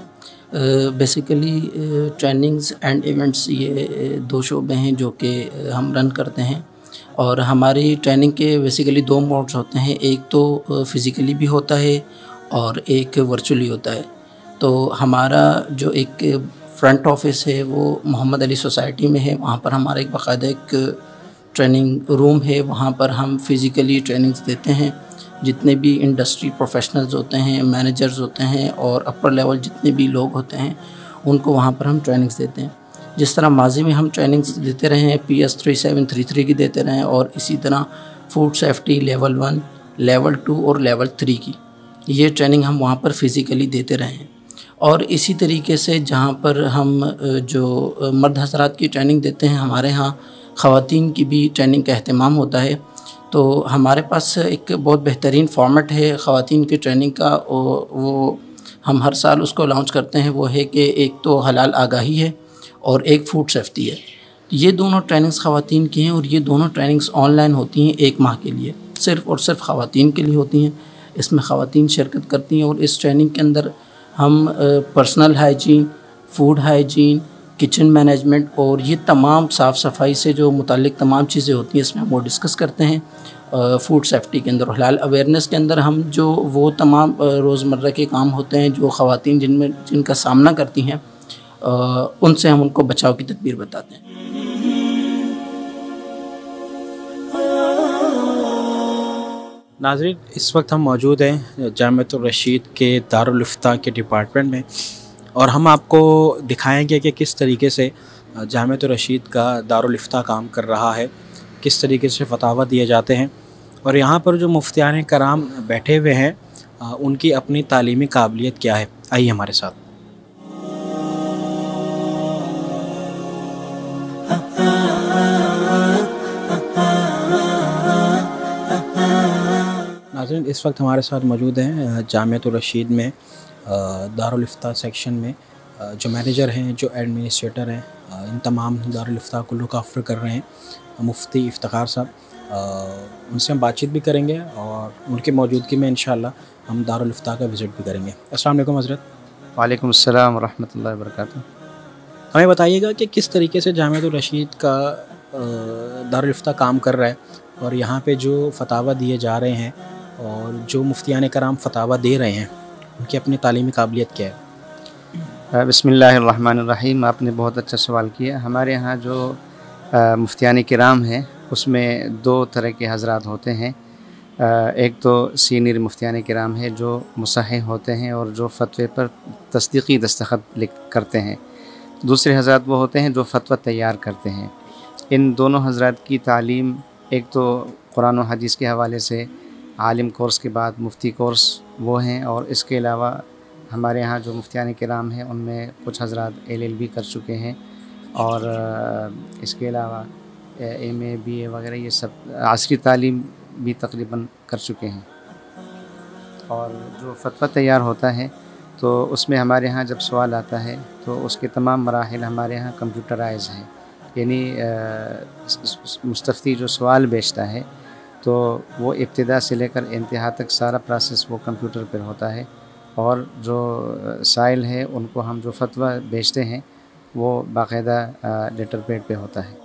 बेसिकली ट्रेनिंग्स एंड इवेंट्स ये दो शोबे हैं जो कि हम रन करते हैं, और हमारी ट्रेनिंग के बेसिकली दो मोड्स होते हैं। एक तो फ़िज़िकली भी होता है और एक वर्चुअली होता है। तो हमारा जो एक फ्रंट ऑफिस है वो मोहम्मद अली सोसाइटी में है, वहाँ पर हमारा एक बाकायदा एक ट्रेनिंग रूम है, वहाँ पर हम फ़िज़िकली ट्रेनिंग्स देते हैं। जितने भी इंडस्ट्री प्रोफेशनल्स होते हैं, मैनेजर्स होते हैं और अपर लेवल जितने भी लोग होते हैं उनको वहाँ पर हम ट्रेनिंग्स देते हैं। जिस तरह माजी में हम ट्रेनिंग्स देते रहे हैं, PS 3733 की देते रहे हैं, और इसी तरह फूड सेफ्टी लेवल 1, लेवल 2 और लेवल 3 की ये ट्रेनिंग हम वहाँ पर फ़िज़िकली देते रहे हैं। और इसी तरीके से जहाँ पर हम जो मर्द हज़रात की ट्रेनिंग देते हैं, हमारे यहाँ ख़वातीन की भी ट्रेनिंग का अहतमाम होता है। तो हमारे पास एक बहुत बेहतरीन फॉर्मेट है ख़वातीन की ट्रेनिंग का, वो हम हर साल उसको लॉन्च करते हैं। वो है कि एक तो हलाल आगाही है और एक फूड सेफ्टी है। ये दोनों ट्रेनिंग्स ख़वातीन की हैं, और ये दोनों ट्रेनिंग्स ऑनलाइन होती हैं 1 माह के लिए, सिर्फ़ और सिर्फ ख़वातीन के लिए होती हैं। इसमें ख़वातीन शिरकत करती हैं, और इस ट्रेनिंग के अंदर हम personal hygiene, food hygiene, kitchen management और ये तमाम साफ़ सफाई से जो मुताल्लिक़ तमाम चीज़ें होती हैं इसमें हम वो डिस्कस करते हैं। फूड सेफ्टी के अंदर, हलाल अवेयरनेस के अंदर हम जो वो तमाम रोज़मर्रा के काम होते हैं जो ख़वातीन जिनका सामना करती हैं, उनसे हम उनको बचाव की तदबीर बताते हैं। नाज़रीन, इस वक्त हम मौजूद हैं जामिअतुर रशीद के दारुल इफ्ता के डिपार्टमेंट में, और हम आपको दिखाएंगे कि किस तरीके से जामिअतुर रशीद का दारुल इफ्ता काम कर रहा है, किस तरीके से फतावा दिए जाते हैं, और यहाँ पर जो मुफ्तियान कराम बैठे हुए हैं उनकी अपनी तालीमी काबिलियत क्या है। आइए हमारे साथ। नाज़रीन, इस वक्त हमारे साथ मौजूद हैं जामिअतुर रशीद में दारुल इफ्ता सेक्शन में जो मैनेजर हैं, जो एडमिनिस्ट्रेटर हैं, इन तमाम दारुल इफ्ता को लुक आफ्टर कर रहे हैं मुफ्ती इफ्तिखार साहब। उनसे हम बातचीत भी करेंगे और उनकी मौजूदगी में इंशाअल्लाह हम दारुल इफ्ता का विज़िट भी करेंगे। अस्सलाम वालेकुम हज़रत। वालेकुम अस्सलाम वरहमतुल्लाहि वबरकातुहू। हमें बताइएगा कि किस तरीके से जामिअतुर रशीद का दारुल इफ्ता काम कर रहा है, और यहाँ पे जो फतावा दिए जा रहे हैं और जो मुफ्तियान कराम फतावा दे रहे हैं उनकी अपनी तालीमी काबिलियत क्या है। बिस्मिल्लाहिर्रहमानिर्रहीम। आपने बहुत अच्छा सवाल किया। हमारे यहाँ जो मुफ्तियान किराम हैं उसमें 2 तरह के हज़रात होते हैं। एक तो सीनियर मुफ्तियान किराम है जो मुसहिह होते हैं और जो फ़तवे पर तस्दीक़ी दस्तखत करते हैं। दूसरे हज़रात वो होते हैं जो फ़तवा तैयार करते हैं। इन दोनों हज़रात की तालीम एक तो कुरान और हदीस के हवाले से आलिम कोर्स के बाद मुफ्ती कोर्स वो हैं, और इसके अलावा हमारे यहाँ जो मुफ्तियान किराम हैं उनमें कुछ हज़रात LLB कर चुके हैं, और इसके अलावा MA BA वगैरह ये सब आसरी तालीम भी तकरीबन कर चुके हैं। और जो फतवा तैयार होता है तो उसमें हमारे यहाँ जब सवाल आता है तो उसके तमाम मराहिल हमारे यहाँ कंप्यूटराइज हैं, यानी मुस्तफ्ती जो सवाल भेजता है तो वो इब्तिदा से लेकर इंतहा तक सारा प्रोसेस वो कंप्यूटर पर होता है, और जो साइल है उनको हम जो फतवा भेजते हैं वो बाकायदा लेटर पैड पे होता है।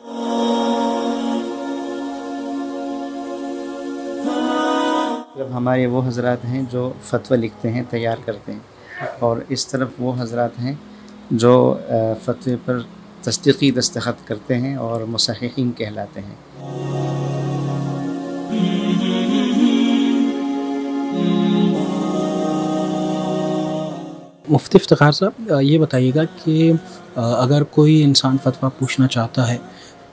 तरफ हमारे वो हजरात हैं जो फतवा लिखते हैं, तैयार करते हैं, और इस तरफ वो हजरात हैं जो फतवे पर तस्दीकी दस्तखत करते हैं और मुसहिहीन कहलाते हैं। मुफ्ती इफ्तिखार साहब, ये बताइएगा कि अगर कोई इंसान फतवा पूछना चाहता है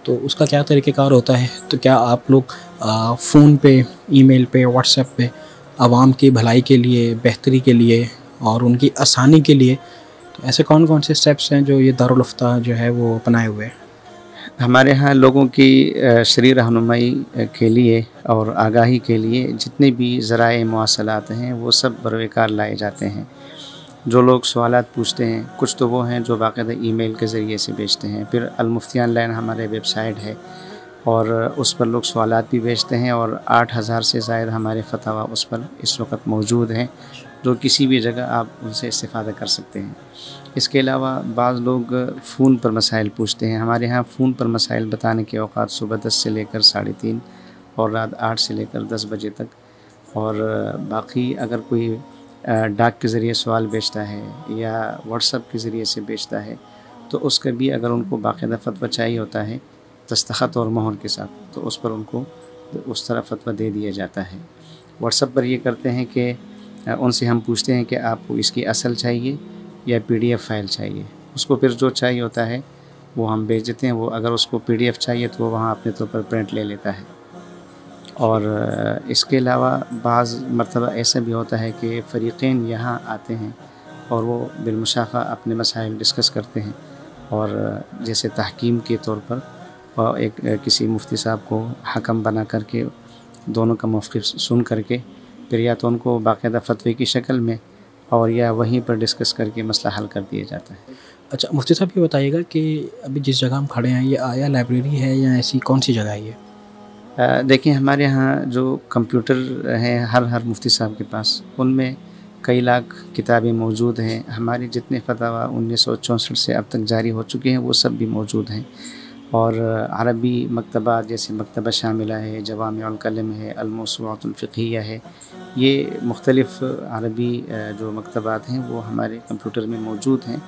तो उसका क्या तरीक़ेकार होता है? तो क्या आप लोग फ़ोन पे, ईमेल पे, व्हाट्सएप पे आवाम की भलाई के लिए, बेहतरी के लिए और उनकी आसानी के लिए, तो ऐसे कौन कौन से स्टेप्स हैं जो ये दारुल इफ्ता जो है वो अपनाए हुए हैं? हमारे यहाँ लोगों की शरई रहनुमाई के लिए और आगाही के लिए जितने भी ज़राए मवासलात हैं वो सब बरवेकार लाए जाते हैं। जो लोग सवालात पूछते हैं, कुछ तो वो हैं जो बाकायदा ईमेल के ज़रिए से भेजते हैं, फिर अल-मुफ्ती ऑनलाइन हमारे वेबसाइट है और उस पर लोग सवालात भी भेजते हैं, और 8000 से ज़ायद हमारे फतवा उस पर इस वक्त मौजूद हैं, जो किसी भी जगह आप उनसे इस्तिफ़ादा कर सकते हैं। इसके अलावा बाज़ लोग फ़ोन पर मसाइल पूछते हैं। हमारे यहाँ फ़ोन पर मसाइल बताने के औक़ात सुबह 10 से लेकर 3:30 और रात 8 से लेकर 10 बजे तक, और बाकी अगर कोई डाक के ज़रिए सवाल भेजता है या व्हाट्सएप के ज़रिए से भेजता है तो उसका भी अगर उनको बाकायदा फतवा चाहिए होता है दस्तखत और मोहर के साथ, तो उस पर उनको उस तरह फतवा दे दिया जाता है। व्हाट्सएप पर ये करते हैं कि उनसे हम पूछते हैं कि आपको इसकी असल चाहिए या PDF फ़ाइल चाहिए। उसको फिर जो चाहिए होता है वो हम भेज देते हैं। वो अगर उसको PDF चाहिए तो वो वहाँ अपने तौर पर प्रिंट ले लेता है। और इसके अलावा बाज़ मरतबा ऐसा भी होता है कि फ़रीक़ैन यहाँ आते हैं और वो बिलमुशाफ़ा अपने मसाइल डिस्कस करते हैं, और जैसे तहकीम के तौर पर एक किसी मुफ्ती साहब को हकम बना करके दोनों का मौक़िफ़ सुन करके फिर या तो उनको बाकायदा फ़तवे की शक्ल में और या वहीं पर डिस्कस करके मसला हल कर दिया जाता है। अच्छा मुफ्ती साहब, ये बताइएगा कि अभी जिस जगह हम खड़े हैं ये आया लाइब्रेरी है या ऐसी कौन सी जगह है ये? देखिए, हमारे यहाँ जो कंप्यूटर हैं हर मुफ्ती साहब के पास, उनमें कई लाख किताबें मौजूद हैं। हमारे जितने फतवा 1964 से अब तक जारी हो चुके हैं वो सब भी मौजूद हैं, और अरबी मकतबा जैसे मकतबा शामिला है, जवामिउल कलम है, अल-मौसूअतुल फ़िक़हिया है, ये मुख्तलिफ़ अरबी जो मकतबात हैं वो हमारे कंप्यूटर में मौजूद हैं।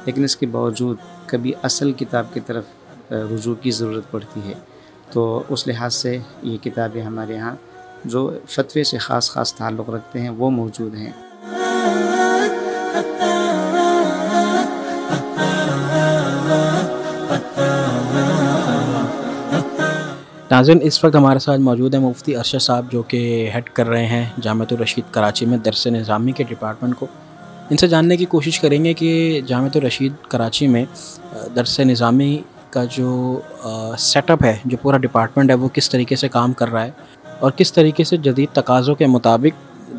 लेकिन इसके बावजूद कभी असल किताब की तरफ रुजू की ज़रूरत पड़ती है, तो उस लिहाज से ये किताबें हमारे यहाँ जो फतवे से ख़ास ताल्लुक़ रखते हैं वो मौजूद हैं। नाज़रीन, इस वक्त हमारे साथ मौजूद है मुफ्ती अरशद साहब, जो कि हेड कर रहे हैं जामिअतुर रशीद कराची में दर्स निज़ामी के डिपार्टमेंट को। इनसे जानने की कोशिश करेंगे कि जामिअतुर रशीद कराची में दर्स निज़ामी का जो सेटअप है, जो पूरा डिपार्टमेंट है, वो किस तरीके से काम कर रहा है और किस तरीके से जदीद तकाज़ों के मुताबिक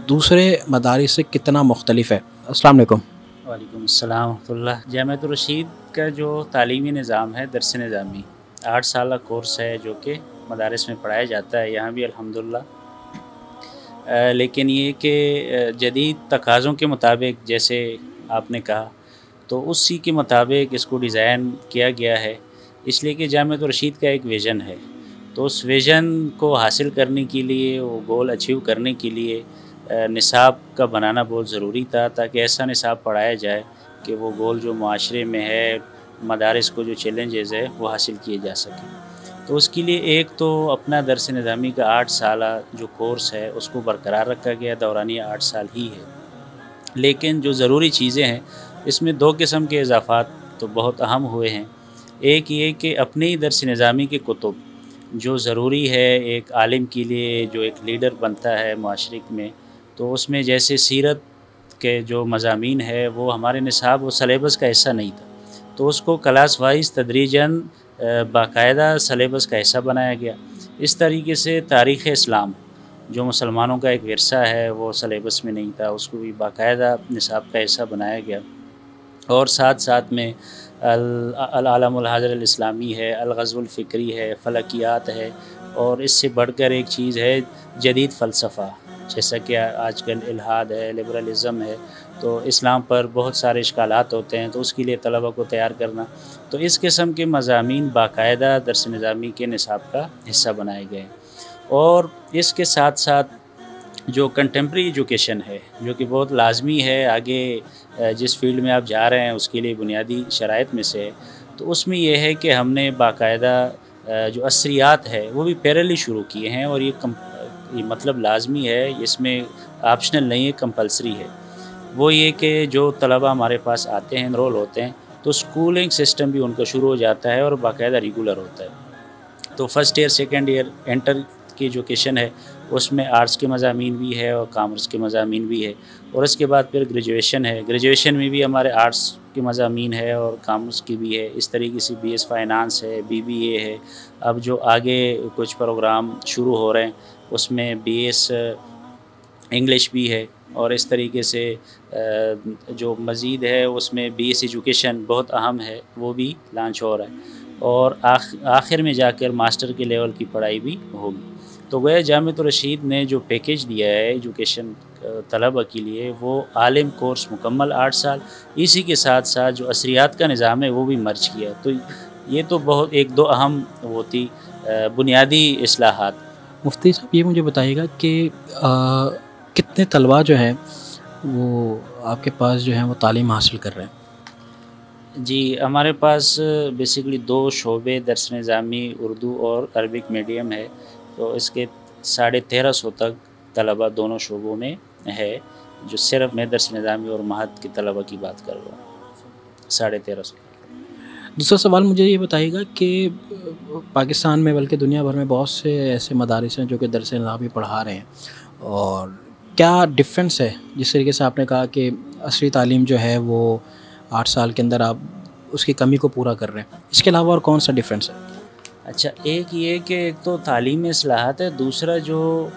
दूसरे मदारिस से कितना मुख्तलिफ है। अस्सलाम वालेकुम। वालेकुम अस्सलाम वरहमतुल्लाह। जामिअतुर रशीद का जो तालीमी निज़ाम है, दर्स निज़ामी 8 साल कोर्स है जो कि मदारिस में पढ़ाया जाता है, यहाँ भी अल्हम्दुलिल्लाह। लेकिन ये कि जदीद तकाज़ों के मुताबिक जैसे आपने कहा, तो उसी के मुताबिक इसको डिज़ाइन किया गया है, इसलिए कि जामिअतुर रशीद का एक विज़न है। तो उस विज़न को हासिल करने के लिए, वो गोल अचीव करने के लिए निसाब का बनाना बहुत ज़रूरी था, ताकि ऐसा निसाब पढ़ाया जाए कि वो गोल जो माशरे में है, मदारिस को जो चैलेंजेस है वो हासिल किए जा सकें। तो उसके लिए एक तो अपना दर्स निज़ामी का 8 साल जो कोर्स है उसको बरकरार रखा गया, दौरानिया 8 साल ही है। लेकिन जो ज़रूरी चीज़ें हैं इसमें 2 किस्म के इजाफ़ात तो बहुत अहम हुए हैं। एक ये कि अपने ही दर्स निज़ामी के कुतुब जो ज़रूरी है एक आलिम के लिए, जो एक लीडर बनता है माशरे में, तो उसमें जैसे सीरत के जो मज़ामीन है वो हमारे निसाब व सलेबस का हिस्सा नहीं था, तो उसको क्लास वाइज तदरीजन बाकायदा सलेबस का हिस्सा बनाया गया। इस तरीके से तारीख़ इस्लाम जो मुसलमानों का एक विरसा है वो सलेबस में नहीं था, उसको भी बाकायदा निसाब का हिस्सा बनाया गया। और साथ साथ में अल-आलमुल हाज़िर इस्लामी है, अल-ग़ज़वुल फ़िक्री है, फ़लकियात है, और इससे बढ़कर एक चीज़ है जदीद फ़लसफ़ा, जैसा कि आजकल इल्हाद है, लिबरलिज़म है, तो इस्लाम पर बहुत सारे इश्कालात होते हैं, तो उसके लिए तलबा को तैयार करना। तो इस किस्म के मज़ामीन बाकायदा दर्स निज़ामी के निसाब का हिस्सा बनाए गए। और इसके साथ साथ जो कंटेम्प्रेरी एजुकेशन है, जो कि बहुत लाजमी है आगे जिस फील्ड में आप जा रहे हैं उसके लिए बुनियादी शराइत में से है। तो उसमें यह है कि हमने बाकायदा जो असरियात है वो भी पैरेलली शुरू किए हैं, और ये मतलब लाजमी है, इसमें ऑप्शनल नहीं है, कंपलसरी है। वो ये कि जो तलबा हमारे पास आते हैं, इनरोल होते हैं, तो स्कूलिंग सिस्टम भी उनका शुरू हो जाता है और बाकायदा रेगुलर होता है। तो first year second year inter की एजुकेशन है, उसमें आर्ट्स के मज़ामीन भी है और कॉमर्स के मज़ामीन भी है, और उसके बाद फिर ग्रेजुएशन है। ग्रेजुएशन में भी हमारे आर्ट्स के मज़ामीन है और कॉमर्स की भी है। इस तरीके से BS फाइनेंस है, BBA है। अब जो आगे कुछ प्रोग्राम शुरू हो रहे हैं उसमें BS इंग्लिश भी है, और इस तरीके से जो मज़ीद है उसमें BS एजुकेशन बहुत अहम है, वो भी लॉन्च हो रहा है, और आखिर में जाकर मास्टर के लेवल की पढ़ाई भी होगी। तो वह जामिअतुर रशीद ने जो पैकेज दिया है एजुकेशन तलबा के लिए, वो आलिम कोर्स मुकम्मल 8 साल, इसी के साथ साथ जो असरियात का निज़ाम है वो भी मर्ज किया। तो ये तो बहुत एक दो अहम वो थी बुनियादी इस्लाहात। मुफ्ती साहब ये मुझे बताइएगा कि कितने तलबा जो हैं वो आपके पास जो हैं वो तालीम हासिल कर रहे हैं? जी, हमारे पास बेसिकली 2 शोबे दर्स निज़ामी उर्दू और अरबिक मीडियम है, तो इसके 1350 तक तलबा दोनों शोबों में है। जो सिर्फ मैं दर्स निज़ामी और महद के तलबा की बात कर रहा हूँ, 1350। दूसरा सवाल मुझे ये बताइएगा कि पाकिस्तान में बल्कि दुनिया भर में बहुत से ऐसे मदारिस हैं जो कि दर्स निज़ामी पढ़ा रहे हैं, और क्या डिफरेंस है? जिस तरीके से आपने कहा कि असली तालीम जो है वो 8 साल के अंदर आप उसकी कमी को पूरा कर रहे हैं, इसके अलावा और कौन सा डिफरेंस है? अच्छा, एक ये कि एक तो तालीम में इस्लाहात है, दूसरा जो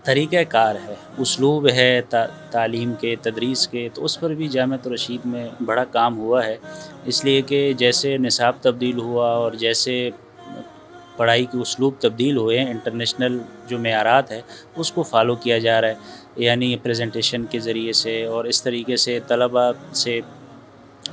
तरीक़ाकार है, उसलूब है तालीम के, तदरीस के, तो उस पर भी जामिअतुर रशीद में बड़ा काम हुआ है। इसलिए कि जैसे निसाब तब्दील हुआ और जैसे पढ़ाई के उसलूब तब्दील हुए हैं, इंटरनेशनल जो मेयारात है उसको फ़ॉलो किया जा रहा है, यानी प्रेजेंटेशन के ज़रिए से, और इस तरीके से तलबा से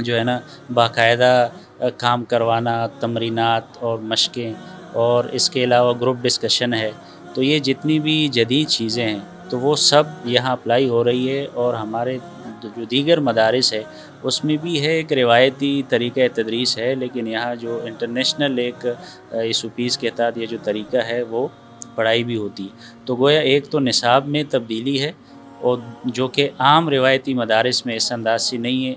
जो है ना बाकायदा काम करवाना, तमरीनात और मशक़ें, और इसके अलावा ग्रुप डिस्कशन है। तो ये जितनी भी जदीद चीज़ें हैं तो वो सब यहाँ अप्लाई हो रही है, और हमारे जो दीगर मदारिस है उसमें भी है एक रिवायती तरीक़ा तदरीस है, लेकिन यहाँ जो इंटरनेशनल एक SOPs के तहत ये जो तरीक़ा है वो पढ़ाई भी होती है। तो गोया एक तो निसाब में तब्दीली है, और जो कि आम रिवायती मदारिस में इस अंदाज से नहीं है।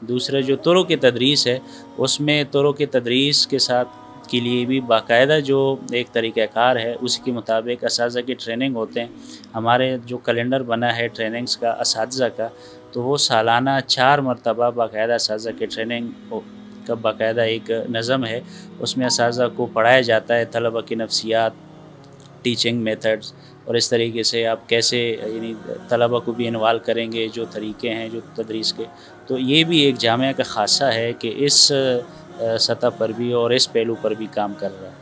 दूसरा जो तुरुक़ के तदरीस है उसमें तुरुक़ के तदरीस के साथ के लिए भी बाकायदा जो एक तरीक़ाकार है उसी के मुताबिक असातिज़ा की ट्रेनिंग होते हैं। हमारे जो कैलेंडर बना है ट्रेनिंग्स का असातिज़ा का, तो वो सालाना 4 मरतबा बाकायदा असातिज़ा की ट्रेनिंग का बाकायदा एक नज़म है। उसमें असातिज़ा को पढ़ाया जाता है तलबा की नफ्सियात, टीचिंग मेथड्स, और इस तरीके से आप कैसे यानी तलबा को भी इन्वॉल्व करेंगे, जो तरीक़े हैं जो तदरीस के। तो ये भी एक जामिया का ख़ासा है कि इस सतह पर भी और इस पहलू पर भी काम कर रहा है।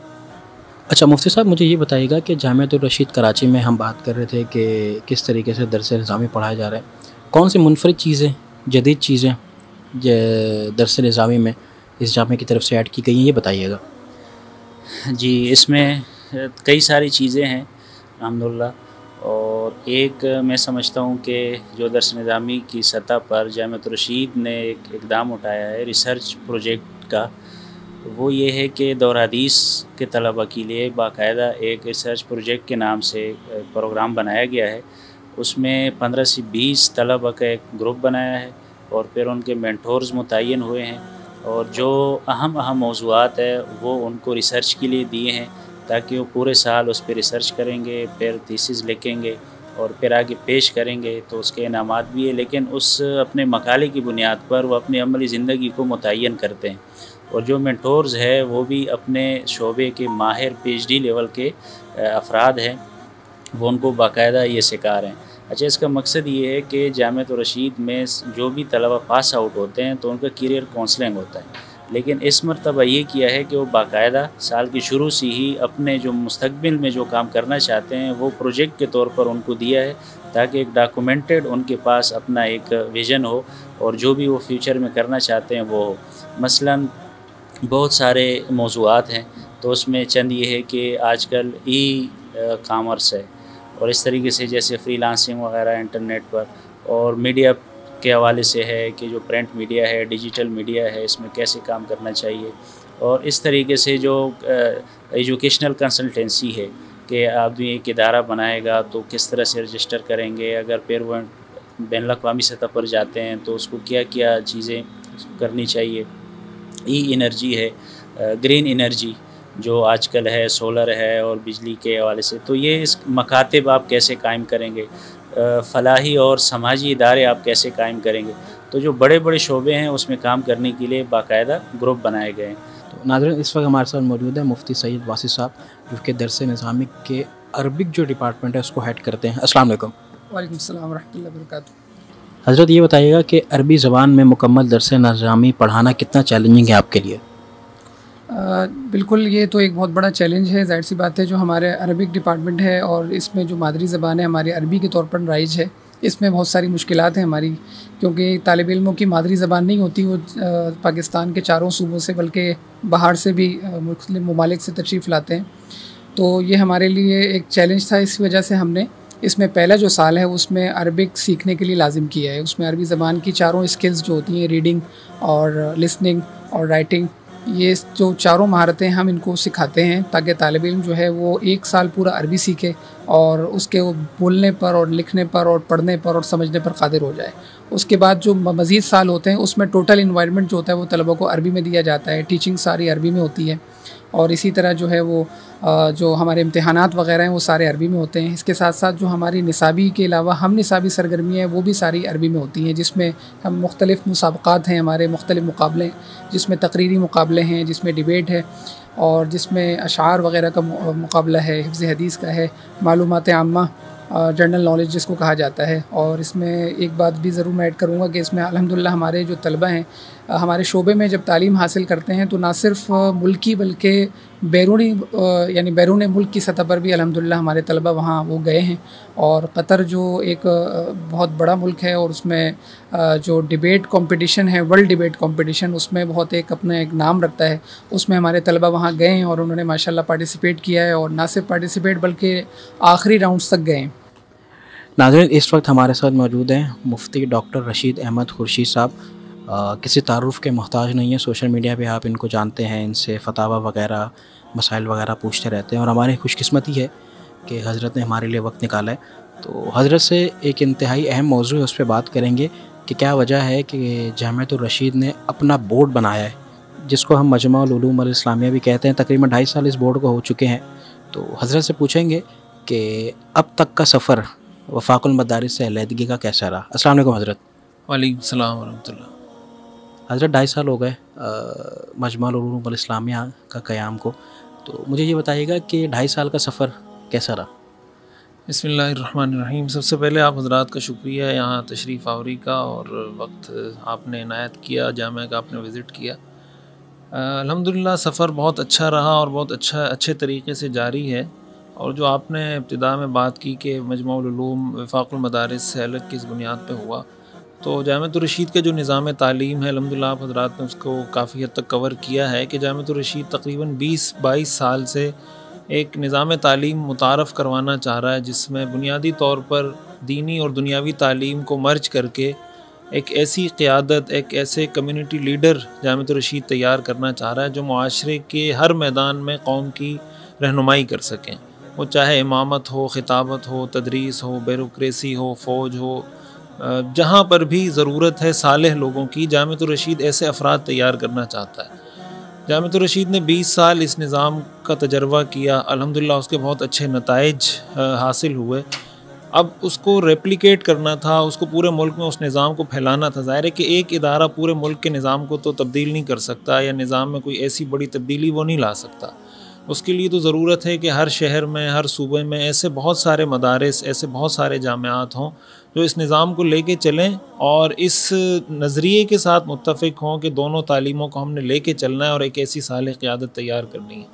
अच्छा मुफ्ती साहब, मुझे ये बताइएगा कि जामिअतुर रशीद कराची में हम बात कर रहे थे कि किस तरीके से दर्स निज़ामी पढ़ाया जा रहा है, कौन सी मुनफरिद चीज़ें, जदीद चीज़ें दर्स निज़ामी में इस जामिया की तरफ से ऐड की गई हैं, ये बताइएगा। जी, इसमें कई सारी चीज़ें हैं अल्हम्दुलिल्लाह, और एक मैं समझता हूँ कि जो दर्स निज़ामी की सतह पर जामिअतुर रशीद ने एक इक़दाम उठाया है रिसर्च प्रोजेक्ट का, वो ये है कि दौर हदीस के तलबा के लिए बाकायदा एक रिसर्च प्रोजेक्ट के नाम से प्रोग्राम बनाया गया है। उसमें 15 से 20 तलबा का एक ग्रुप बनाया है, और फिर उनके मेंटोर्स मुतय्यन हुए हैं, और जो अहम मौज़ूआत है वो उनको रिसर्च के लिए दिए हैं, ताकि वो पूरे साल उस पर रिसर्च करेंगे, फिर थीसिस लिखेंगे और फिर आगे पेश करेंगे। तो उसके इनामात भी है, लेकिन उस अपने मकाले की बुनियाद पर वो अपनी अमली ज़िंदगी को मुतय्यन करते हैं, और जो मेंटोर्स है वो भी अपने शोबे के माहिर PhD लेवल के अफराद हैं, वो उनको बाकायदा ये सिखा रहे हैं। अच्छा, इसका मकसद ये है कि जामिअतुर रशीद में जो भी तलबा पास आउट होते हैं तो उनका करियर काउंसलिंग होता है, लेकिन इस मरतबा ये किया है कि वो बाकायदा साल के शुरू से ही अपने जो मुस्तकबिल में जो काम करना चाहते हैं वो प्रोजेक्ट के तौर पर उनको दिया है, ताकि एक डॉक्यूमेंटेड उनके पास अपना एक विज़न हो, और जो भी वो फ्यूचर में करना चाहते हैं वो हो। मसलन बहुत सारे मौज़ूआत हैं, तो उसमें चंद ये है कि आजकल कॉमर्स है, और इस तरीके से जैसे फ्रीलांसिंग वगैरह इंटरनेट पर, और मीडिया के हवाले से है कि जो प्रिंट मीडिया है, डिजिटल मीडिया है, इसमें कैसे काम करना चाहिए। और इस तरीके से जो एजुकेशनल कंसल्टेंसी है कि आदमी एक इदारा बनाएगा तो किस तरह से रजिस्टर करेंगे, अगर फिर वो बैनुल-अक़वामी सतह पर जाते हैं तो उसको क्या क्या चीज़ें करनी चाहिए। ई एनर्जी है, ग्रीन एनर्जी जो आजकल है, सोलर है और बिजली के हवाले से, तो ये इस मकातिब आप कैसे कायम करेंगे, फलाही और समाजी इदारे आप कैसे कायम करेंगे। तो जो बड़े बड़े शोबे हैं उसमें काम करने के लिए बाकायदा ग्रुप बनाए गए हैं। तो नाज़रीन, इस वक्त हमारे साथ मौजूद है मुफ्ती सईद वासी साहब, जो कि दरस निज़ामी के अरबिक जो डिपार्टमेंट है उसको हेड करते हैं। अस्सलाम वालेकुम। वालेकुम सलाम व रहमतुल्लाहि व बरकातुहू। हज़रत, ये बताइएगा कि अरबी ज़बान में मुकम्मल दरस निज़ामी पढ़ाना कितना चैलेंजिंग है आपके लिए? बिल्कुल, ये तो एक बहुत बड़ा चैलेंज है। ज़ाहिर सी बात है, जो हमारे अरबिक डिपार्टमेंट है और इसमें जो मादरी ज़बान है हमारी अरबी के तौर पर राइज है, इसमें बहुत सारी मुश्किलात हैं हमारी, क्योंकि तालिब इल्मों की मादरी ज़बान नहीं होती, वो पाकिस्तान के चारों सूबों से बल्कि बाहर से भी मुख्तलिफ ममालिक से तशरीफ़ लाते हैं। तो ये हमारे लिए एक चैलेंज था। इस वजह से हमने इसमें पहला जो साल है उसमें अरबिक सीखने के लिए लाजिम किया है। उसमें अरबी ज़बान की चारों स्किल्स जो होती हैं, रीडिंग और लिसनिंग और राइटिंग, ये जो चारों महारतें हम इनको सिखाते हैं ताकि तालिब इल्म जो है वो एक साल पूरा अरबी सीखे और उसके वो बोलने पर और लिखने पर और पढ़ने पर और समझने पर कादिर हो जाए। उसके बाद जो मज़ीद साल होते हैं उसमें टोटल इन्वायरमेंट जो होता है वो तलबा को अरबी में दिया जाता है, टीचिंग सारी अरबी में होती है, और इसी तरह जो है वो जो हमारे इम्तिहानात वगैरह हैं वो सारे अरबी में होते हैं। इसके साथ साथ जो हमारी निसाबी के अलावा हम निसाबी सरगर्मियाँ हैं वो भी सारी अरबी में होती हैं, जिसमें हम मुख्तलिफ़ मुसाबक़ात हैं, हमारे मुख्तलिफ़ मुकाबले, जिसमें तकरीरी मुकाबले हैं, जिसमें डिबेट है और जिसमें अशार वगैरह का मुकाबला है, हिफ्ज़ हदीस का है, मालूमात आम्मा, जनरल नॉलेज जिसको कहा जाता है। और इसमें एक बात भी ज़रूर मैं ऐड करूँगा कि इसमें अल्हम्दुलिल्लाह हमारे जो तलबा हैं हमारे शोबे में जब तालीम हासिल करते हैं तो ना सिर्फ मुल्की बल्कि बैरूनी यानी बैरून मुल्क की सतह पर भी अल्हम्दुलिल्लाह हमारे तलबा वहाँ वो गए हैं। और कतर जो एक बहुत बड़ा मुल्क है और उसमें जो डिबेट कंपटीशन है, वर्ल्ड डिबेट कंपटीशन, उसमें बहुत एक अपना एक नाम रखता है, उसमें हमारे तलबा वहाँ गए हैं और उन्होंने माशाल्लाह पार्टिसिपेट किया है और ना सिर्फ पार्टिसिपेट बल्कि आखिरी राउंड्स तक गए हैं। नाज़रीन, इस वक्त हमारे साथ मौजूद हैं मुफ्ती डॉक्टर रशीद अहमद खुर्शीद साहब। किसी तारुफ़ के मोहताज नहीं है, सोशल मीडिया पे आप इनको जानते हैं, इनसे फतावा वगैरह मसाइल वगैरह पूछते रहते हैं और हमारी खुशकिस्मती है कि हज़रत ने हमारे लिए वक्त निकाला है। तो हज़रत से एक इंतहाई अहम मौजू है, उस पर बात करेंगे कि क्या वजह है कि जामिअतुर रशीद ने अपना बोर्ड बनाया है, जिसको हम मजमा उल उलूम अल इस्लामिया भी कहते हैं। तकरीबन 2.5 साल इस बोर्ड को हो चुके हैं। तो हज़रत से पूछेंगे कि अब तक का सफ़र वफ़ाक़ुल मदारिस से अलहदगी का कैसा रहा। अस्सलाम वालेकुम हज़रत। वालेकुम सलाम व रहमतुल्लाह। हज़रत 2.5 साल हो गए मजमा उल उलूम अल इस्लामिया का क़याम को, तो मुझे ये बताइएगा कि 2.5 साल का सफ़र कैसा रहा। बिस्मिल्लाहिर्रहमानिर्रहीम। सबसे पहले आप हज़रात का शुक्रिया यहाँ तशरीफ़ आवरी का और वक्त आपने इनायत किया, जामिया का आपने विज़िट किया। अल्हम्दुलिल्लाह सफ़र बहुत अच्छा रहा और बहुत अच्छे तरीके से जारी है। और जो आपने इब्तिदा में बात की कि मजमा उल उलूम वफ़ाक़ुल मदारिस से अलग किस बुनियाद पे हुआ, तो जामिअतुर रशीद का जो निज़ाम तालीम है अल्हम्दुलिल्लाह आप हज़रात ने उसको काफ़ी हद तक कवर किया है कि जामिअतुर रशीद तकरीबन 20-22 साल से एक निज़ाम तालीम मुतारफ़ करवाना चाह रहा है, जिसमें बुनियादी तौर पर दीनी और दुनियावी तालीम को मर्ज करके एक ऐसी क़ियादत, एक ऐसे कम्युनिटी लीडर जामिअतुर रशीद तैयार करना चाह रहा है जो मुआशरे के हर मैदान में कौम की रहनुमाई कर सकें। वो चाहे इमामत हो, ख़िताबत हो, तदरीस हो, ब्यूरोक्रेसी हो, फ़ौज हो, जहाँ पर भी ज़रूरत है सालेह लोगों की, जामिअतुर रशीद ऐसे अफराद तैयार करना चाहता है। जामिअतुर रशीद ने 20 साल इस निज़ाम का तजर्बा किया, अल्हम्दुलिल्लाह उसके बहुत अच्छे नताइज हासिल हुए। अब उसको रेप्लिकेट करना था, उसको पूरे मुल्क में उस निज़ाम को फैलाना था। ज़ाहिर है कि एक इदारा पूरे मुल्क के निज़ाम को तो तब्दील नहीं कर सकता, या निज़ाम में कोई ऐसी बड़ी तब्दीली वो नहीं ला सकता। उसके लिए तो ज़रूरत है कि हर शहर में, हर सूबे में ऐसे बहुत सारे मदारिस, ऐसे बहुत सारे जामियात हों जो इस निज़ाम को लेके चलें और इस नज़रिए के साथ मुत्तफ़िक हों कि दोनों तालीमों को हमने लेके चलना है और एक ऐसी सालेह क़ियादत तैयार करनी है।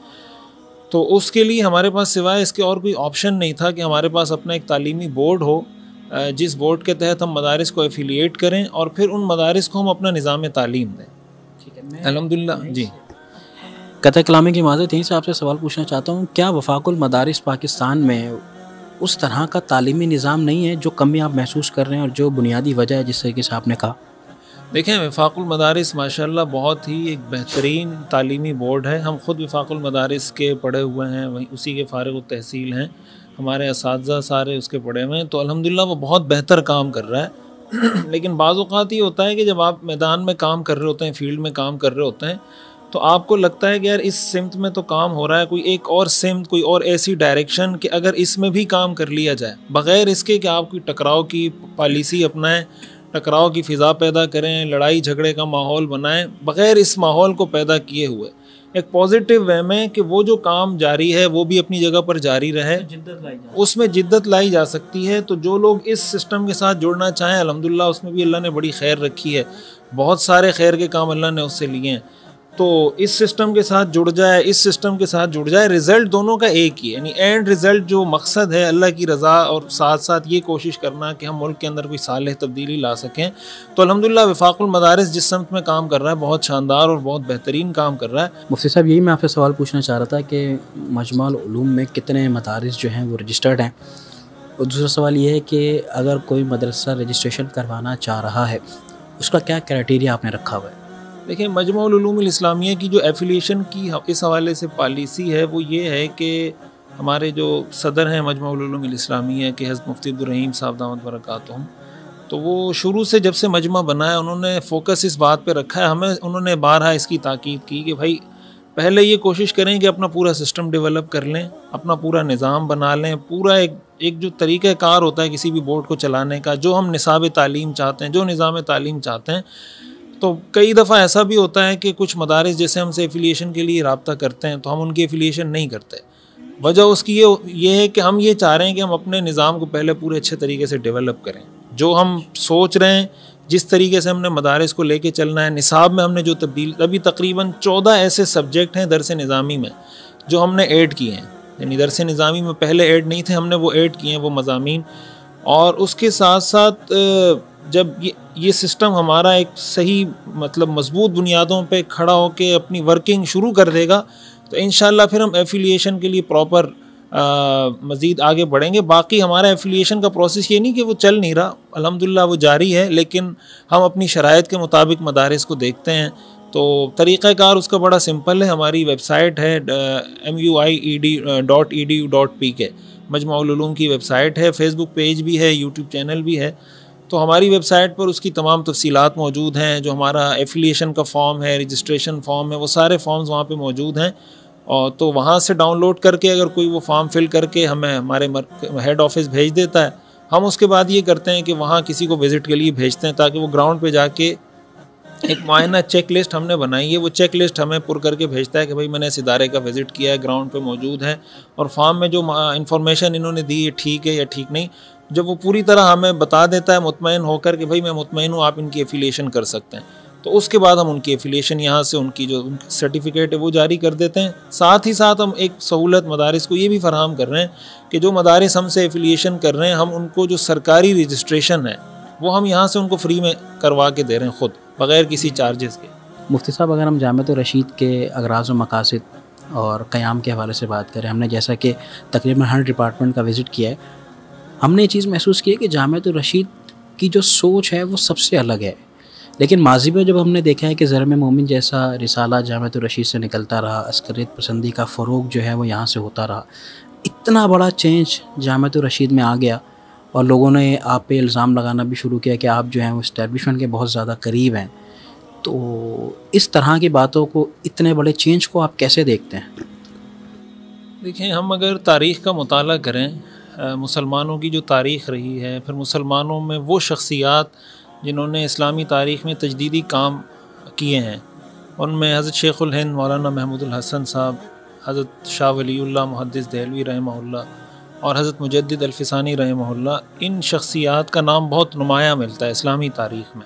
तो उसके लिए हमारे पास सिवाय इसके और कोई ऑप्शन नहीं था कि हमारे पास अपना एक तालीमी बोर्ड हो, जिस बोर्ड के तहत हम मदारिस को एफिलिएट करें और फिर उन मदारिस को हम अपना निज़ाम तालीम दें। ठीक है, अल्हम्दुलिल्लाह जी। कतई कलामी की माज़रत, यहीं से आपसे सवाल पूछना चाहता हूँ, क्या वफ़ाक़ुल मदारिस पाकिस्तान में उस तरह का तालीमी निज़ाम नहीं है जो कमी आप महसूस कर रहे हैं और जो बुनियादी वजह है जिस तरीके से आपने कहा? देखें, वफाकुल मदारिस माशाल्लाह बहुत ही एक बेहतरीन तालीमी बोर्ड है। हम ख़ुद वफाकुल मदारिस के पढ़े हुए हैं, वहीं उसी के फ़ारिग़ तहसील हैं, हमारे असातिज़ा सारे उसके पढ़े हुए हैं, तो अल्हम्दुलिल्लाह वो बहुत बेहतर काम कर रहा है। लेकिन बाज़ औक़ात ये होता है कि जब आप मैदान में काम कर रहे होते हैं, फील्ड में काम कर रहे होते हैं, तो आपको लगता है कि यार इस सिमत में तो काम हो रहा है, कोई एक और सिमत, कोई और ऐसी डायरेक्शन कि अगर इसमें भी काम कर लिया जाए, बग़ैर इसके कि आप कोई टकराव की पॉलिसी अपनाएं, टकराव की फ़िज़ा पैदा करें, लड़ाई झगड़े का माहौल बनाएं, बग़ैर इस माहौल को पैदा किए हुए एक पॉजिटिव वे में कि वो जो काम जारी है वो भी अपनी जगह पर जारी रहे, उसमें जिद्दत लाई जा सकती है। तो जो लोग इस सिस्टम के साथ जुड़ना चाहें, अल्हम्दुलिल्लाह उसमें भी अल्लाह ने बड़ी खैर रखी है, बहुत सारे खैर के काम अल्लाह ने उससे लिए हैं। तो इस सिस्टम के साथ जुड़ जाए, इस सिस्टम के साथ जुड़ जाए, रिज़ल्ट दोनों का एक ही है, यानी एंड रिज़ल्ट जो मकसद है अल्लाह की रज़ा और साथ साथ ये कोशिश करना कि हम मुल्क के अंदर कोई सालेह तब्दीली ला सकें। तो अल्हम्दुलिल्लाह वफाकुल मदारिस जिस समत में काम कर रहा है बहुत शानदार और बहुत बेहतरीन काम कर रहा है। मुफ्ती साहब, यही मैं आपसे सवाल पूछना चाह रहा था कि मजमुअल उलूम में कितने मदारिस जो हैं वो रजिस्टर्ड हैं, और दूसरा सवाल ये है कि अगर कोई मदरसा रजिस्ट्रेशन करवाना चाह रहा है उसका क्या क्राइटेरिया आपने रखा हुआ है? देखिए, मजमुअल उलूम इस्लामिया की जो एफिलिएशन की इस हवाले से पॉलिसी है वो ये है कि हमारे जो सदर हैं मजमुअल उलूम इस्लामिया के हज़रत मुफ्ती अब्दुल रहीम साहब दामत बरकातुहुम, तो वो शुरू से जब से मजमा बना है उन्होंने फ़ोकस इस बात पे रखा है। हमें उन्होंने बारहा इसकी ताकीद की कि भाई पहले ये कोशिश करें कि अपना पूरा सिस्टम डेवलप कर लें, अपना पूरा निज़ाम बना लें, पूरा एक जो तरीक़ाकार होता है किसी भी बोर्ड को चलाने का, जो हम निसाब तालीम चाहते हैं, जो निज़ाम तालीम चाहते हैं। तो कई दफ़ा ऐसा भी होता है कि कुछ मदारिस जैसे हमसे एफिलिएशन के लिए रब्ता करते हैं तो हम उनकी एफिलिएशन नहीं करते। वजह उसकी ये है कि हम ये चाह रहे हैं कि हम अपने निज़ाम को पहले पूरे अच्छे तरीके से डेवलप करें। जो हम सोच रहे हैं, जिस तरीके से हमने मदारिस को लेके चलना है, निसाब में हमने जो तब्दील, अभी तकरीबन 14 ऐसे सब्जेक्ट हैं दरस निज़ामी में जो हमने ऐड किए हैं, यानी दरस निज़ामी में पहले ऐड नहीं थे, हमने वो ऐड किए हैं वो मज़ामीन। और उसके साथ साथ जब ये सिस्टम हमारा एक सही मतलब मजबूत बुनियादों पे खड़ा होकर अपनी वर्किंग शुरू कर देगा तो इंशाल्लाह फिर हम एफिलिएशन के लिए प्रॉपर मज़ीद आगे बढ़ेंगे। बाकी हमारा एफिलिएशन का प्रोसेस ये नहीं कि वो चल नहीं रहा, अल्हम्दुलिल्लाह वो जारी है, लेकिन हम अपनी शराइत के मुताबिक मदारिस को देखते हैं। तो तरीक़ाकार उसका बड़ा सिंपल है, हमारी वेबसाइट है muied.edu.pk, मजमुअल उलूम की वेबसाइट है, फेसबुक पेज भी है, यूट्यूब चैनल भी है। तो हमारी वेबसाइट पर उसकी तमाम तफसीलात मौजूद हैं, जो हमारा एफिलिएशन का फॉर्म है, रजिस्ट्रेशन फॉर्म है, वो सारे फॉर्म्स वहाँ पे मौजूद हैं। और तो वहाँ से डाउनलोड करके अगर कोई वो फॉर्म फिल करके हमें हमारे हेड ऑफिस भेज देता है, हम उसके बाद ये करते हैं कि वहाँ किसी को विज़िट के लिए भेजते हैं ताकि वो ग्राउंड पे जाके एक मुआयना चेक लिस्ट हमने बनाई है, वो चेक लिस्ट हमें पुर करके भेजता है कि भाई मैंने इस इदारे का विज़िट किया है, ग्राउंड पे मौजूद है और फॉर्म में जो इंफॉर्मेशन इन्होंने दी है ठीक है या ठीक नहीं। जब वो पूरी तरह हमें बता देता है मुतमईन होकर कि भाई मैं मुतमईन हूँ, आप इनकी एफिलिएशन कर सकते हैं, तो उसके बाद हम उनकी एफिलिएशन यहाँ से उनकी जो सर्टिफिकेट है वो जारी कर देते हैं। साथ ही साथ हम एक सहूलत मदारिस को ये भी फराहम कर रहे हैं कि जो मदारिस हमसे एफिलिएशन कर रहे हैं, हम उनको जो सरकारी रजिस्ट्रेशन है वो हम यहाँ से उनको फ्री में करवा के दे रहे हैं खुद, बग़ैर किसी चार्जेस के। मुफ्ती साहब, अगर हम जामिअत रशीद के अगराज़ व मकासिद और क़याम के हवाले से बात करें, हमने जैसा कि तकरीबन हर डिपार्टमेंट का विज़िट किया है, हमने ये चीज़ महसूस की है कि जामिअत रशीद की जो सोच है वो सबसे अलग है। लेकिन माजी में जब हमने देखा है कि ज़रम मोमिन जैसा रिसाला जामिअत रशीद से निकलता रहा, अस्करियत पसंदी का फ़रोग़ जो है वो यहाँ से होता रहा, इतना बड़ा चेंज जामिअत रशीद में आ गया और लोगों ने आप पे इल्ज़ाम लगाना भी शुरू किया कि आप जो हैं वो इस्टेब्लिशमेंट के बहुत ज़्यादा करीब हैं। तो इस तरह की बातों को, इतने बड़े चेंज को आप कैसे देखते हैं? देखिए, हम अगर तारीख़ का मुताला करें, मुसलमानों की जो तारीख़ रही है, फिर मुसलमानों में वो शख्सियात जिन्होंने इस्लामी तारीख़ में तजदीदी काम किए हैं, उनमें हज़रत शेखुल हिंद मौलाना महमूदुल हसन साहब, हज़रत शाह वलीउल्लाह मुहद्दिस देहलवी रहमहुल्लाह और हज़रत मुजद्दिद अल-फ़िसानी रहमहुल्लाह, इन शख्सियात का नाम बहुत नुमाया मिलता है इस्लामी तारीख़ में।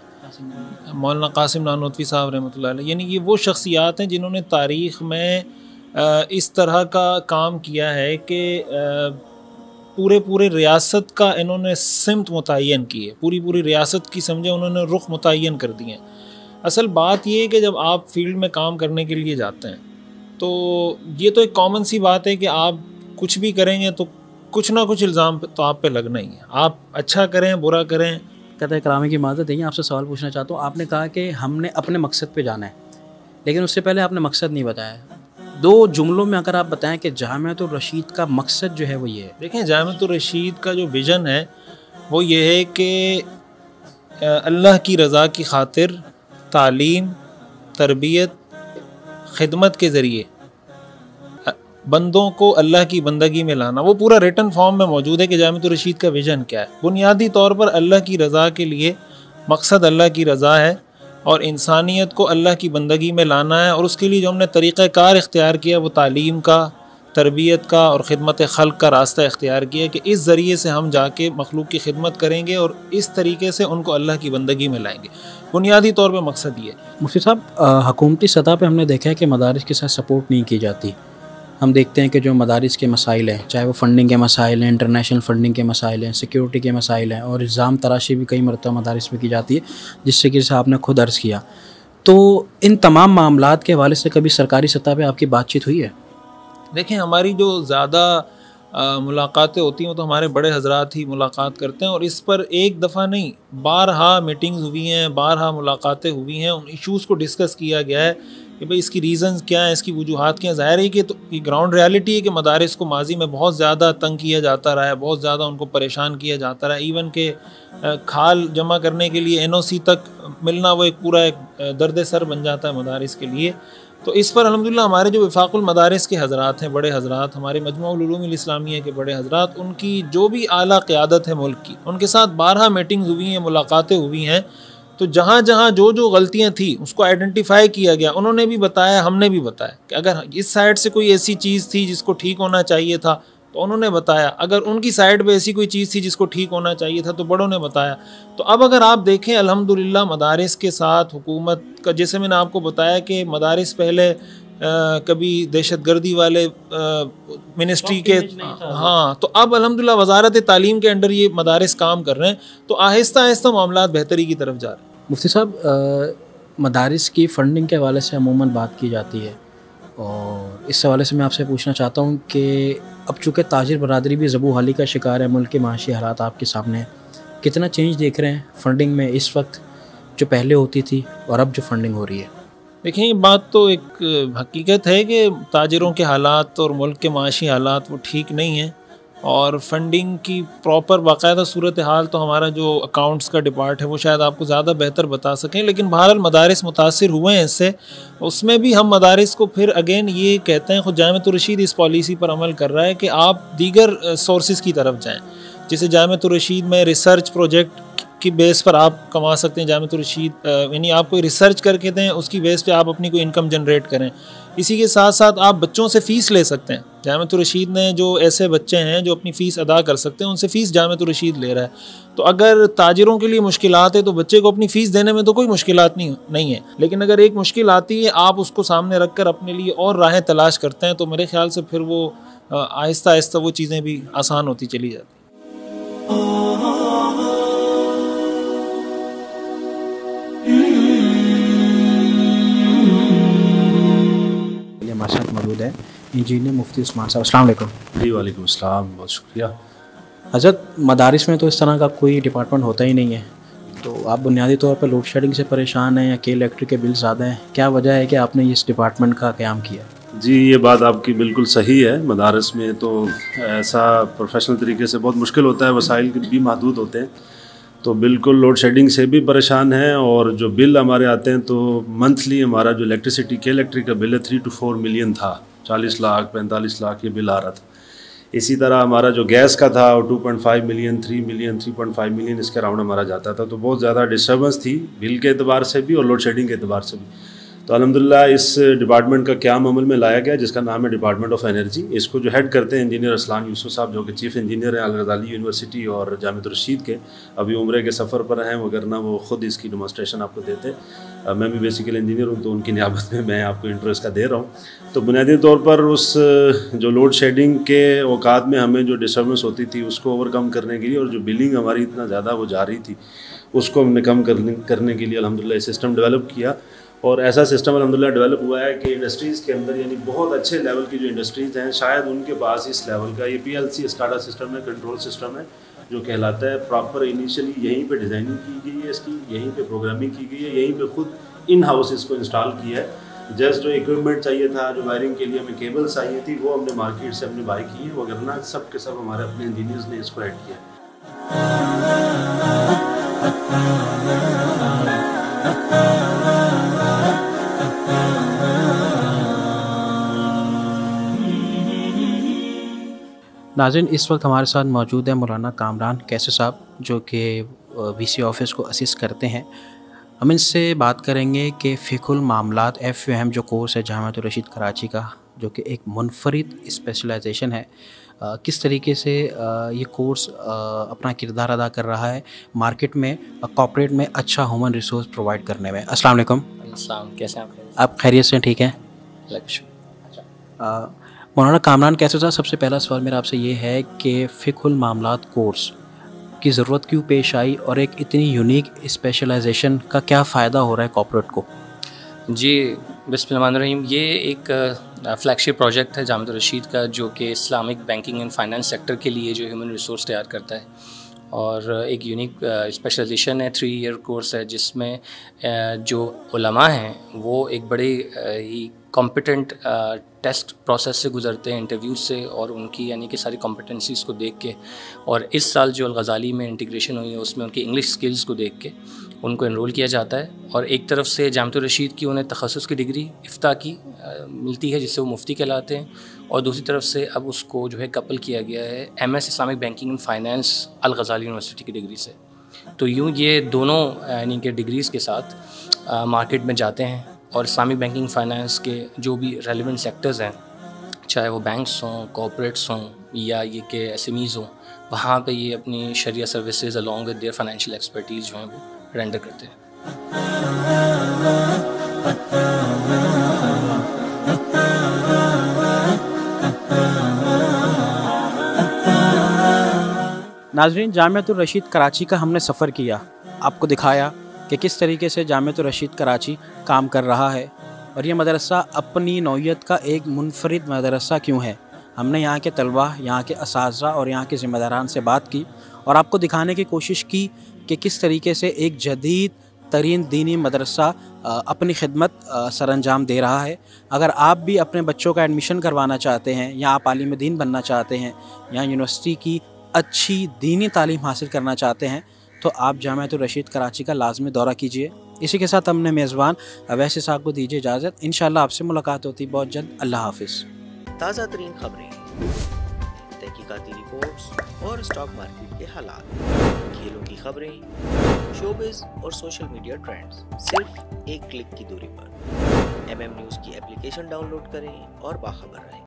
मौलाना कासिम नानोतवी साहब रहमतुल्लाह अलैह, यानी ये वो शख्सियात हैं जिन्होंने तारीख़ में इस तरह का काम किया है कि पूरे रियासत का इन्होंने सिमत मुतय्यन की है, पूरी रियासत की समझे उन्होंने रुख मुतय्यन कर दिए हैं। असल बात ये है कि जब आप फील्ड में काम करने के लिए जाते हैं तो ये तो एक कॉमन सी बात है कि आप कुछ भी करेंगे तो कुछ ना कुछ इल्ज़ाम तो आप पे लगना ही है, आप अच्छा करें बुरा करें। कहते हैं करामे की माज़रत है, आपसे सवाल पूछना चाहता हूँ। आपने कहा कि हमने अपने मकसद पे जाना है, लेकिन उससे पहले आपने मकसद नहीं बताया। 2 जुमलों में अगर आप बताएं कि जामिअतुर रशीद का मकसद जो है वो ये है। देखें, जामिअतुर रशीद का जो विज़न है वो ये है कि अल्लाह की रज़ा की खातिर तालीम, तरबियत, खिदमत के ज़रिए बंदों को अल्लाह की बंदगी में लाना। वो पूरा रिटन फॉर्म में मौजूद है कि जामिअतुर रशीद का विज़न क्या है। बुनियादी तौर पर अल्लाह की रज़ा के लिए मकसद अल्लाह की रज़ा है और इंसानियत को अल्लाह की बंदगी में लाना है, और उसके लिए जो हमने तरीक़ाकार इख्तियार किया वो तालीम का, तरबियत का और ख़िदमत खल्क़ का रास्ता इख्तियार किया कि इस ज़रिए से हम जाके मखलूक की खिदमत करेंगे और इस तरीके से उनको अल्लाह की बंदगी में लाएंगे। बुनियादी तौर पर मकसद ये है। मुफ्ती साहब, हुकूमती सतह पे हमने देखा है कि मदारिस के साथ सपोर्ट नहीं की जाती। हम देखते हैं कि जो मदारिस के मसाइल हैं, चाहे वो फ़ंडिंग के मसाइल हैं, इंटरनेशनल फ़ंडिंग के मसाइल हैं, सिक्योरिटी के मसाइल हैं, और इल्ज़ाम तराशी भी कई मरतबा मदारिस में की जाती है, जिससे कि जैसे आपने खुद अर्ज़ किया। तो इन तमाम मामलात के हवाले से कभी सरकारी सतह पे आपकी बातचीत हुई है? देखें, हमारी जो ज़्यादा मुलाकातें होती हैं तो हमारे बड़े हजरात ही मुलाकात करते हैं, और इस पर एक दफ़ा नहीं 12 मीटिंग्स हुई हैं, 12 मुलाकातें हुई हैं। उन इशूज़ को डिस्कस किया गया है कि भाई इसकी रीज़न्स क्या हैं, इसकी वजूहात क्या हैं। ज़ाहिर है कि तो ग्राउंड रियलिटी है कि मदारिस को माजी में बहुत ज़्यादा तंग किया जाता रहा है, बहुत ज़्यादा उनको परेशान किया जाता रहा है। इवन के खाल जमा करने के लिए NOC तक मिलना वो एक पूरा एक दर्द सर बन जाता है मदारिस के लिए। तो इस पर अल्हम्दुलिल्लाह हमारे जो वफाकुल मदारिस के हज़रात हैं, बड़े हज़रात, हमारे मजमुअल उलूमुल इस्लामिया के बड़े हज़रात, उनकी जो भी आला क़यादत है मुल्क की, उनके साथ 12 मीटिंग्स हुई हैं, मुलाकातें हुई हैं। तो जहाँ जहाँ जो गलतियाँ थी उसको आइडेंटिफाई किया गया। उन्होंने भी बताया, हमने भी बताया कि अगर इस साइड से कोई ऐसी चीज़ थी जिसको ठीक होना चाहिए था तो उन्होंने बताया, अगर उनकी साइड पे ऐसी कोई चीज़ थी जिसको ठीक होना चाहिए था तो बड़ों ने बताया। तो अब अगर आप देखें अल्हम्दुलिल्लाह मदारिस के साथ हुकूमत का, जैसे मैंने आपको बताया कि मदारिस पहले कभी दहशतगर्दी वाले मिनिस्ट्री के, हाँ, तो अब अल्हम्दुलिल्लाह वज़ारत तालीम के अंडर ये मदारिस काम कर रहे हैं। तो आहिस्ता आहिस्ता मामलात बेहतरी की तरफ जा रहे हैं। मुफ्ती साहब, मदारिस की फ़ंडिंग के हवाले से अमूमन बात की जाती है, और इस हवाले से मैं आपसे पूछना चाहता हूँ कि अब चूँकि ताजिर बरादरी भी ज़बू हाली का शिकार है, मुल्क के माशी हालात आपके सामने हैं, कितना चेंज देख रहे हैं फ़ंडिंग में इस वक्त जो पहले होती थी और अब जो फ़ंडिंग हो रही है? देखिए, ये बात तो एक हकीकत है कि ताजिरों के हालात और मुल्क के माशी हालात वो ठीक नहीं हैं, और फंडिंग की प्रॉपर बाकायदा सूरत हाल तो हमारा जो अकाउंट्स का डिपार्ट है वो शायद आपको ज़्यादा बेहतर बता सकें। लेकिन बहरहाल मदारिस मुतासिर हुए हैं इससे। उसमें भी हम मदारिस को फिर अगेन ये कहते हैं, खुद जामिअतुर रशीद इस पॉलिसी पर अमल कर रहा है कि आप दीगर सोर्सेज की तरफ जाएँ। जैसे जामिअतुर रशीद में रिसर्च प्रोजेक्ट की बेस पर आप कमा सकते हैं। जामिअतुर रशीद यानी आप कोई रिसर्च करके दें, उसकी बेस पे आप अपनी कोई इनकम जनरेट करें। इसी के साथ साथ आप बच्चों से फ़ीस ले सकते हैं। जामिअतुर रशीद ने जो ऐसे बच्चे हैं जो अपनी फ़ीस अदा कर सकते हैं, उनसे फ़ीस जामिअतुर रशीद ले रहा है। तो अगर ताजिरों के लिए मुश्किलात है तो बच्चे को अपनी फ़ीस देने में तो कोई मुश्किलात नहीं है। लेकिन अगर एक मुश्किल आती है, आप उसको सामने रख कर अपने लिए और राहें तलाश करते हैं, तो मेरे ख्याल से फिर वो आहिस्ता आहिस्ता वो चीज़ें भी आसान होती चली जाती। हमारे साथ मौजूद है इंजीनियर मुफ्ती उस्मान साहब। अस्सलाम वालेकुम। जी वालेकुम अस्सलाम, बहुत शुक्रिया। हज़रत, मदारिस में तो इस तरह का कोई डिपार्टमेंट होता ही नहीं है, तो आप बुनियादी तौर पर लोड शेडिंग से परेशान हैं या कि इलेक्ट्रिक के बिल ज़्यादा हैं, क्या वजह है कि आपने इस डिपार्टमेंट का क़याम किया? जी, ये बात आपकी बिल्कुल सही है। मदारिस में तो ऐसा प्रोफेशनल तरीके से बहुत मुश्किल होता है, वसाइल भी महदूद होते हैं, तो बिल्कुल लोड शेडिंग से भी परेशान हैं। और जो बिल हमारे आते हैं तो मंथली हमारा जो इलेक्ट्रिसिटी के इलेक्ट्रिक का बिल है 3 to 4 मिलियन था, 40 लाख 45 लाख ये बिल आ रहा था। इसी तरह हमारा जो गैस का था वो 2.5 मिलियन 3 मिलियन 3.5 मिलियन इसके अराउंड हमारा जाता था। तो बहुत ज़्यादा डिस्टर्बेंस थी बिल के एतबार से भी और लोड शेडिंग के एतबार से भी। तो अल्हम्दुलिल्लाह इस डिपार्टमेंट का क़याम अमल में लाया गया, जिसका नाम है डिपार्टमेंट ऑफ एनर्जी। इसको जो हेड करते हैं इंजीनियर असलान यूसुफ साहब, जो कि चीफ़ इंजीनियर हैं अल-गज़ाली यूनिवर्सिटी और जामिअतुर रशीद के। अभी उम्रे के सफ़र पर हैं, वगरना वो ख़ुद इसकी डेमोंस्ट्रेशन आपको देते। मैं भी बेसिकली इंजीनियर हूँ, तो उनकी नियाबत में मैं आपको इंट्रो इसका दे रहा हूँ। तो बुनियादी तौर पर उस जो लोड शेडिंग के औकात में हमें जो डिस्टर्बेंस होती थी उसको ओवरकम करने के लिए, और जो बिलिंग हमारी इतना ज़्यादा वो जा रही थी उसको हमने कम करने के लिए अल्हम्दुलिल्लाह सिस्टम डेवलप किया। और ऐसा सिस्टम अल्हम्दुलिल्लाह डेवलप हुआ है कि इंडस्ट्रीज़ के अंदर यानी बहुत अच्छे लेवल की जो इंडस्ट्रीज़ हैं शायद उनके पास इस लेवल का ये PLC SCADA सिस्टम है, कंट्रोल सिस्टम है जो कहलाता है। प्रॉपर इनिशियली यहीं पे डिज़ाइनिंग की गई है इसकी, यहीं पे प्रोग्रामिंग की गई है, यहीं पे खुद इन हाउस इसको इंस्टॉल किया है। जस्ट जो इक्विपमेंट चाहिए था, जो वायरिंग के लिए हमें केबल्स चाहिए थी, वो हमने मार्केट से हमने बाई की है, वगैरह सब के सब हमारे अपने इंजीनियर्स ने इसको ऐड किया। नाज़रीन, इस वक्त हमारे साथ मौजूद है मौलाना कामरान कैसर साहब जो कि VC ऑफ़िस को असिस्ट करते हैं। हम इनसे बात करेंगे कि फ़िक़्हुल मामलात FUM जो कोर्स है जामिअतुर रशीद कराची का, जो कि एक मुनफरिद स्पेशलाइजेशन है, किस तरीके से ये कोर्स अपना किरदार अदा कर रहा है मार्केट में, कॉर्पोरेट में अच्छा ह्यूमन रिसोर्स प्रोवाइड करने में। अस्सलाम वालेकुम। कैसे हैं आप खैरियत से ठीक हैं? मौलाना कामरान कैसर साहब, सबसे पहला सवाल मेरा आपसे ये है कि फ़िक़्हुल मामलात कोर्स की ज़रूरत क्यों पेश आई और एक इतनी यूनिक स्पेशलाइजेशन का क्या फ़ायदा हो रहा है कॉर्पोरेट को? जी, बिस्मिल्लाहिर्रहमानिर्रहीम। ये एक फ्लैगशिप प्रोजेक्ट है जामिअतुर रशीद का जो कि Islamic banking and finance sector के लिए जो ह्यूमन रिसोर्स तैयार करता है और एक यूनिक स्पेशलाइजेशन है, 3 ईयर कोर्स है जिसमें जो उलमा हैं वो एक बड़े ही कॉम्पिटेंट टेस्ट प्रोसेस से गुज़रते हैं, इंटरव्यूज से, और उनकी यानी कि सारी कॉम्पिटेंसीज़ को देख के, और इस साल जो अल-गज़ाली में इंटीग्रेशन हुई है उसमें उनकी इंग्लिश स्किल्स को देख के उनको एनरोल किया जाता है। और एक तरफ से जामिअतुर रशीद की उन्हें तखस्सुस की डिग्री इफ्ता की मिलती है जिससे वो मुफ्ती कहलाते हैं, और दूसरी तरफ से अब उसको जो है कपल किया गया है MS Islamic banking and finance Al Ghazali university की डिग्री से। तो यूँ ये दोनों यानी कि डिग्रीज़ के साथ मार्केट में जाते हैं और इस्लामिक बैंकिंग फाइनेंस के जो भी रेलिवेंट सेक्टर्स हैं, चाहे वो बैंक्स हों, कॉर्पोरेट्स हों या ये के SMEs हों, वहाँ पे ये अपनी शरिया services along with their financial expertise जो हैं वो रेंडर करते हैं। नाज़रीन, जामिअतुर रशीद कराची का हमने सफ़र किया, आपको दिखाया कि किस तरीके से जामिअतुर रशीद कराची काम कर रहा है और ये मदरसा अपनी नौइयत का एक मुनफरिद मदरसा क्यों है। हमने यहाँ के तलबा, यहाँ के असातिज़ा और यहाँ के ज़िम्मेदारान से बात की और आपको दिखाने की कोशिश की कि किस तरीके से एक जदीद तरीन दीनी मदरसा अपनी खिदमत सरअंजाम दे रहा है। अगर आप भी अपने बच्चों का एडमिशन करवाना चाहते हैं या आप आलिम दीन बनना चाहते हैं या यूनिवर्सिटी की अच्छी दीनी तालीम हासिल करना चाहते हैं तो आप जामिअतुर रशीद कराची का लाजमी दौरा कीजिए। इसी के साथ हमने मेज़बान अवैस साहब को दीजिए इजाज़त। इंशाअल्लाह आपसे मुलाकात होती बहुत जल्द। अल्लाह हाफिज़। ताज़ा तरीन खबरें, तहकीकाती रिपोर्ट्स और स्टॉक मार्केट के हालात, खेलों की खबरें, शोबिज़ और सोशल मीडिया ट्रेंड्स सिर्फ एक क्लिक की दूरी पर। MM न्यूज़ की एप्लीकेशन डाउनलोड करें और बाखबर रहें।